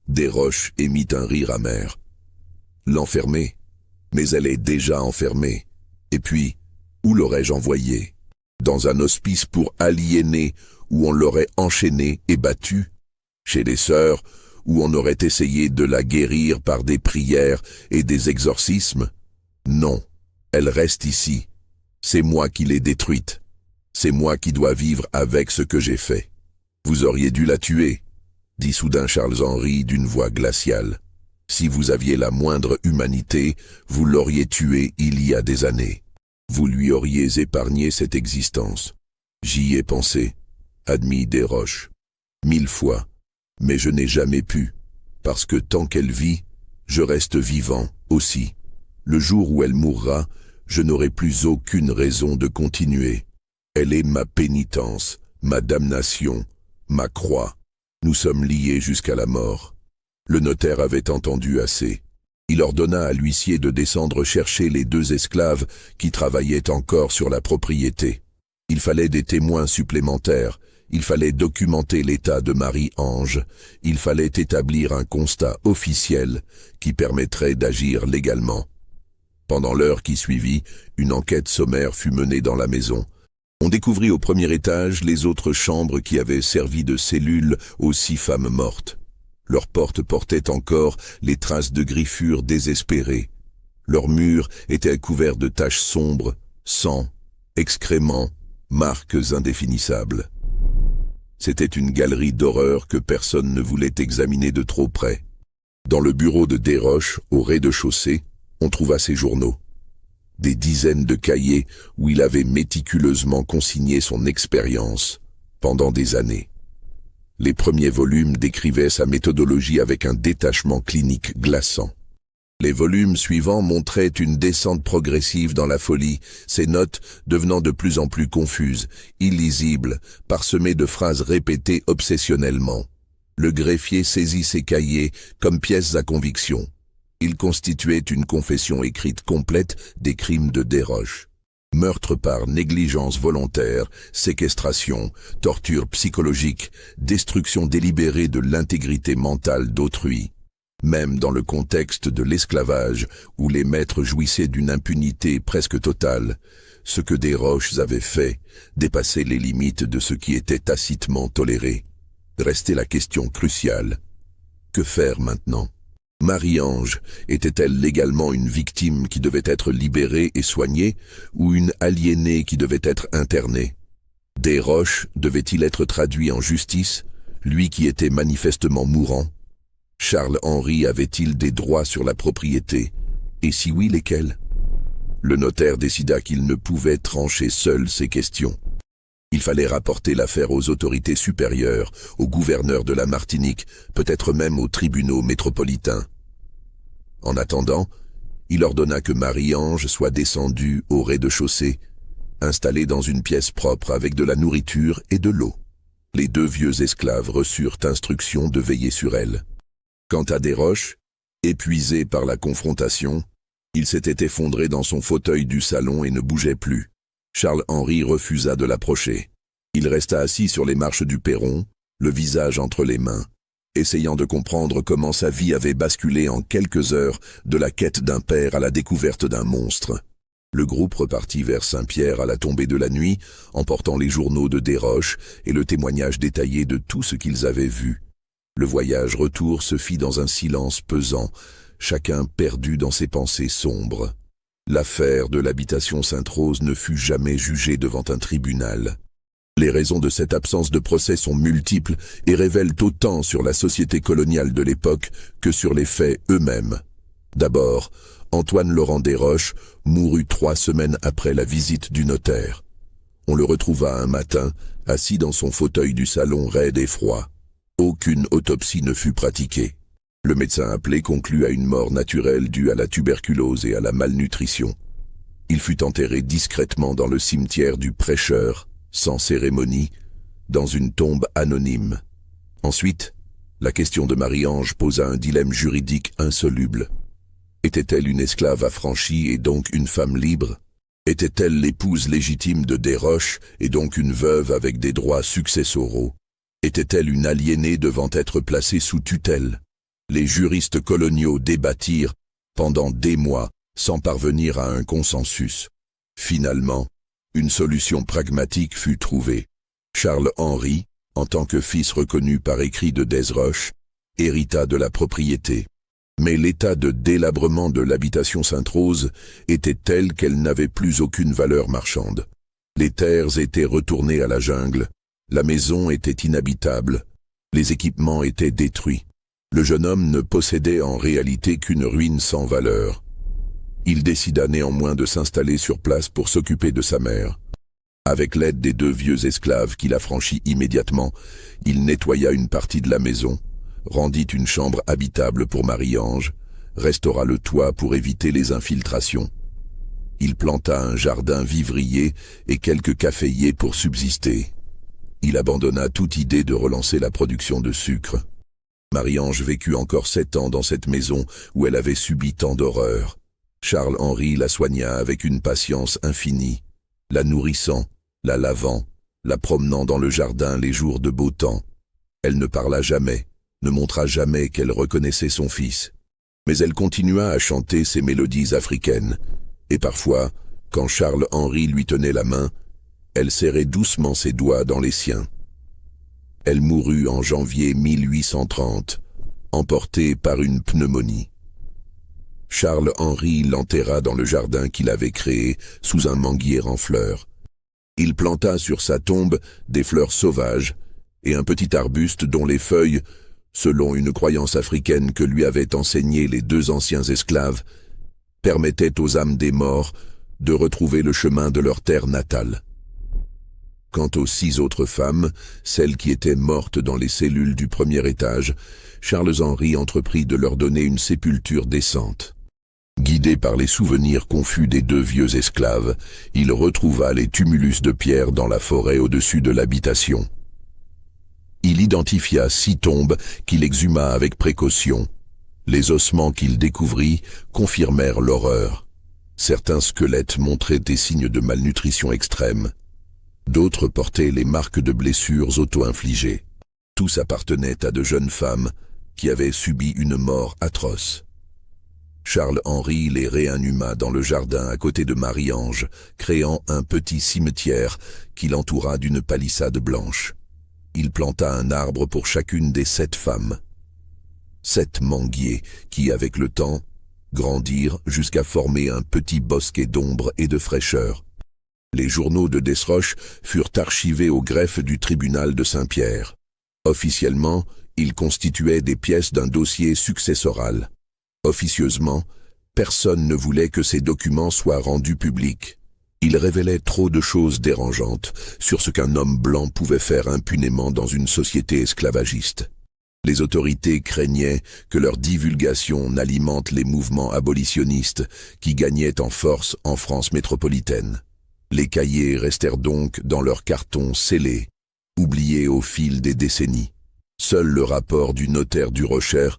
Desroches émit un rire amer. « L'enfermer ? Mais elle est déjà enfermée. Et puis, où l'aurais-je envoyée ? Dans un hospice pour aliénés où on l'aurait enchaînée et battue ? Chez les sœurs où on aurait essayé de la guérir par des prières et des exorcismes ? Non, elle reste ici. C'est moi qui l'ai détruite. C'est moi qui dois vivre avec ce que j'ai fait. Vous auriez dû la tuer, dit soudain Charles-Henri d'une voix glaciale. Si vous aviez la moindre humanité, vous l'auriez tuée il y a des années. Vous lui auriez épargné cette existence. J'y ai pensé, admit Desroches. 1000 fois. Mais je n'ai jamais pu, parce que tant qu'elle vit, je reste vivant aussi. Le jour où elle mourra, je n'aurai plus aucune raison de continuer. Elle est ma pénitence, ma damnation, ma croix. Nous sommes liés jusqu'à la mort. Le notaire avait entendu assez. Il ordonna à l'huissier de descendre chercher les 2 esclaves qui travaillaient encore sur la propriété. Il fallait des témoins supplémentaires, il fallait documenter l'état de Marie-Ange, il fallait établir un constat officiel qui permettrait d'agir légalement. Pendant l'heure qui suivit, une enquête sommaire fut menée dans la maison. On découvrit au premier étage les autres chambres qui avaient servi de cellules aux 6 femmes mortes. Leurs portes portaient encore les traces de griffures désespérées. Leurs murs étaient couverts de taches sombres, sang, excréments, marques indéfinissables. C'était une galerie d'horreur que personne ne voulait examiner de trop près. Dans le bureau de Desroches, au rez-de-chaussée, on trouva ses journaux. Des dizaines de cahiers où il avait méticuleusement consigné son expérience pendant des années. Les premiers volumes décrivaient sa méthodologie avec un détachement clinique glaçant. Les volumes suivants montraient une descente progressive dans la folie, ses notes devenant de plus en plus confuses, illisibles, parsemées de phrases répétées obsessionnellement. Le greffier saisit ses cahiers comme pièces à conviction. Ils constituaient une confession écrite complète des crimes de Desroches. Meurtre par négligence volontaire, séquestration, torture psychologique, destruction délibérée de l'intégrité mentale d'autrui. Même dans le contexte de l'esclavage, où les maîtres jouissaient d'une impunité presque totale, ce que Desroches avait fait dépassait les limites de ce qui était tacitement toléré. Restait la question cruciale. Que faire maintenant ? Marie-Ange était-elle légalement une victime qui devait être libérée et soignée, ou une aliénée qui devait être internée ? Desroches devait-il être traduit en justice, lui qui était manifestement mourant ? Charles-Henri avait-il des droits sur la propriété, et si oui, lesquels ? Le notaire décida qu'il ne pouvait trancher seul ces questions. Il fallait rapporter l'affaire aux autorités supérieures, au gouverneur de la Martinique, peut-être même aux tribunaux métropolitains. En attendant, il ordonna que Marie-Ange soit descendue au rez-de-chaussée, installée dans une pièce propre avec de la nourriture et de l'eau. Les 2 vieux esclaves reçurent instruction de veiller sur elle. Quant à Desroches, épuisé par la confrontation, il s'était effondré dans son fauteuil du salon et ne bougeait plus. Charles-Henri refusa de l'approcher. Il resta assis sur les marches du perron, le visage entre les mains, essayant de comprendre comment sa vie avait basculé en quelques heures de la quête d'un père à la découverte d'un monstre. Le groupe repartit vers Saint-Pierre à la tombée de la nuit, emportant les journaux de Desroches et le témoignage détaillé de tout ce qu'ils avaient vu. Le voyage retour se fit dans un silence pesant, chacun perdu dans ses pensées sombres. L'affaire de l'habitation Sainte-Rose ne fut jamais jugée devant un tribunal. Les raisons de cette absence de procès sont multiples et révèlent autant sur la société coloniale de l'époque que sur les faits eux-mêmes. D'abord, Antoine Laurent Desroches mourut 3 semaines après la visite du notaire. On le retrouva un matin, assis dans son fauteuil du salon raide et froid. Aucune autopsie ne fut pratiquée. Le médecin appelé conclut à une mort naturelle due à la tuberculose et à la malnutrition. Il fut enterré discrètement dans le cimetière du Prêcheur, sans cérémonie, dans une tombe anonyme. Ensuite, la question de Marie-Ange posa un dilemme juridique insoluble. Était-elle une esclave affranchie et donc une femme libre? Était-elle l'épouse légitime de Desroches et donc une veuve avec des droits successoraux? Était-elle une aliénée devant être placée sous tutelle? Les juristes coloniaux débattirent pendant des mois sans parvenir à un consensus. Finalement, une solution pragmatique fut trouvée. Charles-Henri, en tant que fils reconnu par écrit de Desroches, hérita de la propriété. Mais l'état de délabrement de l'habitation Sainte-Rose était tel qu'elle n'avait plus aucune valeur marchande. Les terres étaient retournées à la jungle, la maison était inhabitable, les équipements étaient détruits. Le jeune homme ne possédait en réalité qu'une ruine sans valeur. Il décida néanmoins de s'installer sur place pour s'occuper de sa mère. Avec l'aide des 2 vieux esclaves qu'il affranchit immédiatement, il nettoya une partie de la maison, rendit une chambre habitable pour Marie-Ange, restaura le toit pour éviter les infiltrations. Il planta un jardin vivrier et quelques caféiers pour subsister. Il abandonna toute idée de relancer la production de sucre. Marie-Ange vécut encore 7 ans dans cette maison où elle avait subi tant d'horreurs. Charles-Henri la soigna avec une patience infinie, la nourrissant, la lavant, la promenant dans le jardin les jours de beau temps. Elle ne parla jamais, ne montra jamais qu'elle reconnaissait son fils. Mais elle continua à chanter ses mélodies africaines, et parfois, quand Charles-Henri lui tenait la main, elle serrait doucement ses doigts dans les siens. Elle mourut en janvier 1830, emportée par une pneumonie. Charles-Henri l'enterra dans le jardin qu'il avait créé sous un manguier en fleurs. Il planta sur sa tombe des fleurs sauvages et un petit arbuste dont les feuilles, selon une croyance africaine que lui avaient enseignée les 2 anciens esclaves, permettaient aux âmes des morts de retrouver le chemin de leur terre natale. Quant aux 6 autres femmes, celles qui étaient mortes dans les cellules du premier étage, Charles-Henri entreprit de leur donner une sépulture décente. Guidé par les souvenirs confus des 2 vieux esclaves, il retrouva les tumulus de pierre dans la forêt au-dessus de l'habitation. Il identifia 6 tombes qu'il exhuma avec précaution. Les ossements qu'il découvrit confirmèrent l'horreur. Certains squelettes montraient des signes de malnutrition extrême. D'autres portaient les marques de blessures auto-infligées. Tous appartenaient à de jeunes femmes qui avaient subi une mort atroce. Charles-Henri les réinhuma dans le jardin à côté de Marie-Ange, créant un petit cimetière qu'il entoura d'une palissade blanche. Il planta un arbre pour chacune des 7 femmes. 7 manguiers qui, avec le temps, grandirent jusqu'à former un petit bosquet d'ombre et de fraîcheur. Les journaux de Desroches furent archivés au greffe du tribunal de Saint-Pierre. Officiellement, ils constituaient des pièces d'un dossier successoral. Officieusement, personne ne voulait que ces documents soient rendus publics. Ils révélaient trop de choses dérangeantes sur ce qu'un homme blanc pouvait faire impunément dans une société esclavagiste. Les autorités craignaient que leur divulgation n'alimente les mouvements abolitionnistes qui gagnaient en force en France métropolitaine. Les cahiers restèrent donc dans leurs cartons scellés, oubliés au fil des décennies. Seul le rapport du notaire Durocher,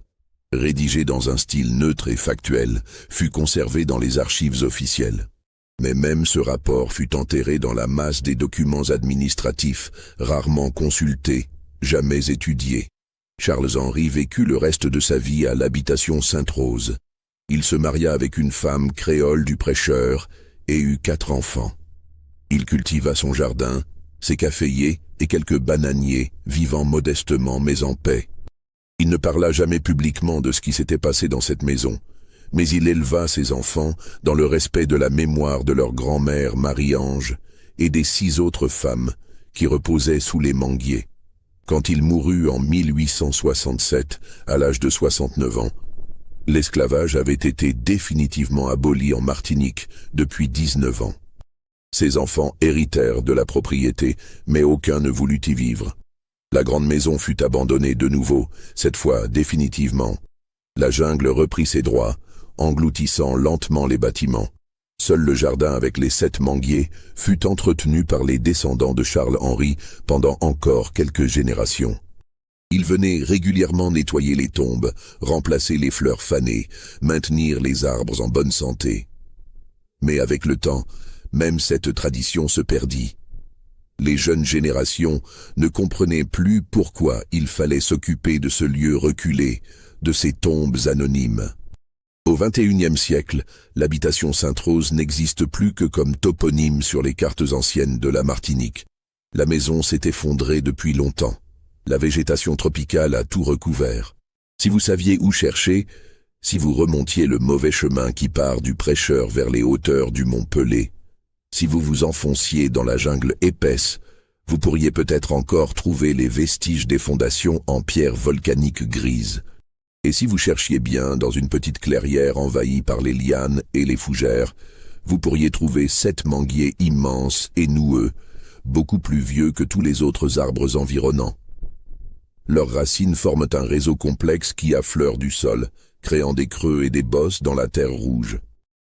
rédigé dans un style neutre et factuel, fut conservé dans les archives officielles. Mais même ce rapport fut enterré dans la masse des documents administratifs, rarement consultés, jamais étudiés. Charles-Henri vécut le reste de sa vie à l'habitation Sainte-Rose. Il se maria avec une femme créole du Prêcheur et eut 4 enfants. Il cultiva son jardin, ses caféiers et quelques bananiers, vivant modestement mais en paix. Il ne parla jamais publiquement de ce qui s'était passé dans cette maison, mais il éleva ses enfants dans le respect de la mémoire de leur grand-mère Marie-Ange et des 6 autres femmes qui reposaient sous les manguiers. Quand il mourut en 1867, à l'âge de 69 ans, l'esclavage avait été définitivement aboli en Martinique depuis 19 ans. Ses enfants héritèrent de la propriété, mais aucun ne voulut y vivre. La grande maison fut abandonnée de nouveau, cette fois définitivement. La jungle reprit ses droits, engloutissant lentement les bâtiments. Seul le jardin avec les 7 manguiers fut entretenu par les descendants de Charles-Henri pendant encore quelques générations. Ils venaient régulièrement nettoyer les tombes, remplacer les fleurs fanées, maintenir les arbres en bonne santé. Mais avec le temps, même cette tradition se perdit. Les jeunes générations ne comprenaient plus pourquoi il fallait s'occuper de ce lieu reculé, de ces tombes anonymes. Au XXIe siècle, l'habitation Sainte-Rose n'existe plus que comme toponyme sur les cartes anciennes de la Martinique. La maison s'est effondrée depuis longtemps. La végétation tropicale a tout recouvert. Si vous saviez où chercher, si vous remontiez le mauvais chemin qui part du Prêcheur vers les hauteurs du mont Pelé, si vous vous enfonciez dans la jungle épaisse, vous pourriez peut-être encore trouver les vestiges des fondations en pierre volcanique grise. Et si vous cherchiez bien dans une petite clairière envahie par les lianes et les fougères, vous pourriez trouver 7 manguiers immenses et noueux, beaucoup plus vieux que tous les autres arbres environnants. Leurs racines forment un réseau complexe qui affleure du sol, créant des creux et des bosses dans la terre rouge.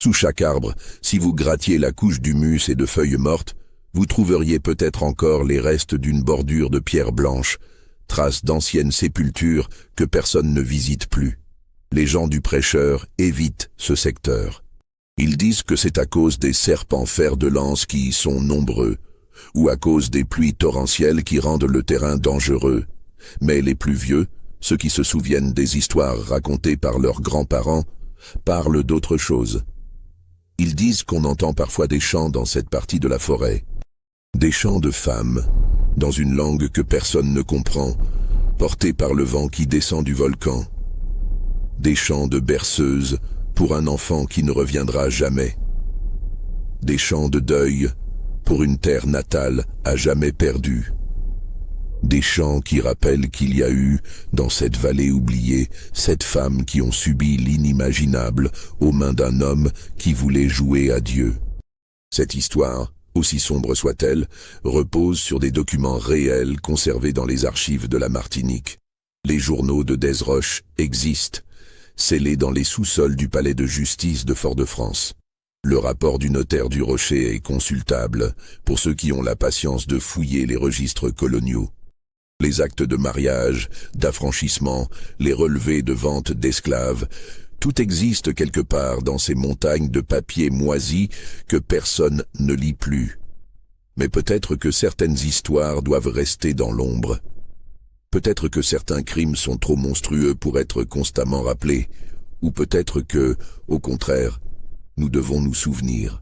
Sous chaque arbre, si vous grattiez la couche d'humus et de feuilles mortes, vous trouveriez peut-être encore les restes d'une bordure de pierre blanche, traces d'anciennes sépultures que personne ne visite plus. Les gens du Prêcheur évitent ce secteur. Ils disent que c'est à cause des serpents fer de lance qui y sont nombreux, ou à cause des pluies torrentielles qui rendent le terrain dangereux. Mais les plus vieux, ceux qui se souviennent des histoires racontées par leurs grands-parents, parlent d'autre chose. Ils disent qu'on entend parfois des chants dans cette partie de la forêt. Des chants de femmes, dans une langue que personne ne comprend, portés par le vent qui descend du volcan. Des chants de berceuse pour un enfant qui ne reviendra jamais. Des chants de deuil pour une terre natale à jamais perdue. Des chants qui rappellent qu'il y a eu, dans cette vallée oubliée, 7 femmes qui ont subi l'inimaginable aux mains d'un homme qui voulait jouer à Dieu. Cette histoire, aussi sombre soit-elle, repose sur des documents réels conservés dans les archives de la Martinique. Les journaux de Desroches existent, scellés dans les sous-sols du palais de justice de Fort-de-France. Le rapport du notaire du Rocher est consultable pour ceux qui ont la patience de fouiller les registres coloniaux. Les actes de mariage, d'affranchissement, les relevés de vente d'esclaves, tout existe quelque part dans ces montagnes de papier moisi que personne ne lit plus. Mais peut-être que certaines histoires doivent rester dans l'ombre. Peut-être que certains crimes sont trop monstrueux pour être constamment rappelés, ou peut-être que, au contraire, nous devons nous souvenir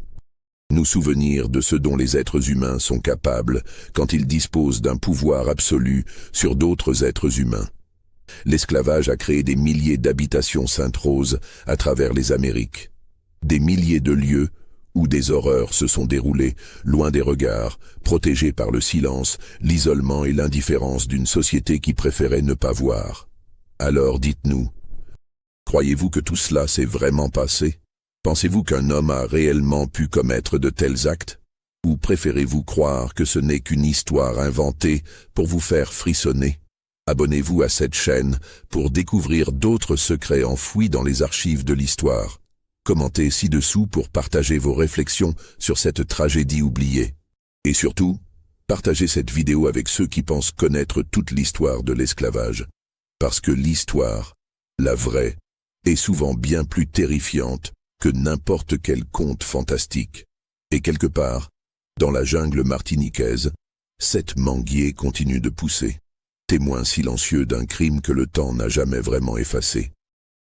de ce dont les êtres humains sont capables quand ils disposent d'un pouvoir absolu sur d'autres êtres humains. L'esclavage a créé des milliers d'habitations Sainte-Rose à travers les Amériques. Des milliers de lieux où des horreurs se sont déroulées, loin des regards, protégés par le silence, l'isolement et l'indifférence d'une société qui préférait ne pas voir. Alors dites-nous, croyez-vous que tout cela s'est vraiment passé ? Pensez-vous qu'un homme a réellement pu commettre de tels actes? Ou préférez-vous croire que ce n'est qu'une histoire inventée pour vous faire frissonner? Abonnez-vous à cette chaîne pour découvrir d'autres secrets enfouis dans les archives de l'histoire. Commentez ci-dessous pour partager vos réflexions sur cette tragédie oubliée. Et surtout, partagez cette vidéo avec ceux qui pensent connaître toute l'histoire de l'esclavage. Parce que l'histoire, la vraie, est souvent bien plus terrifiante que n'importe quel conte fantastique. Et quelque part, dans la jungle martiniquaise, 7 manguiers continuent de pousser, témoins silencieux d'un crime que le temps n'a jamais vraiment effacé.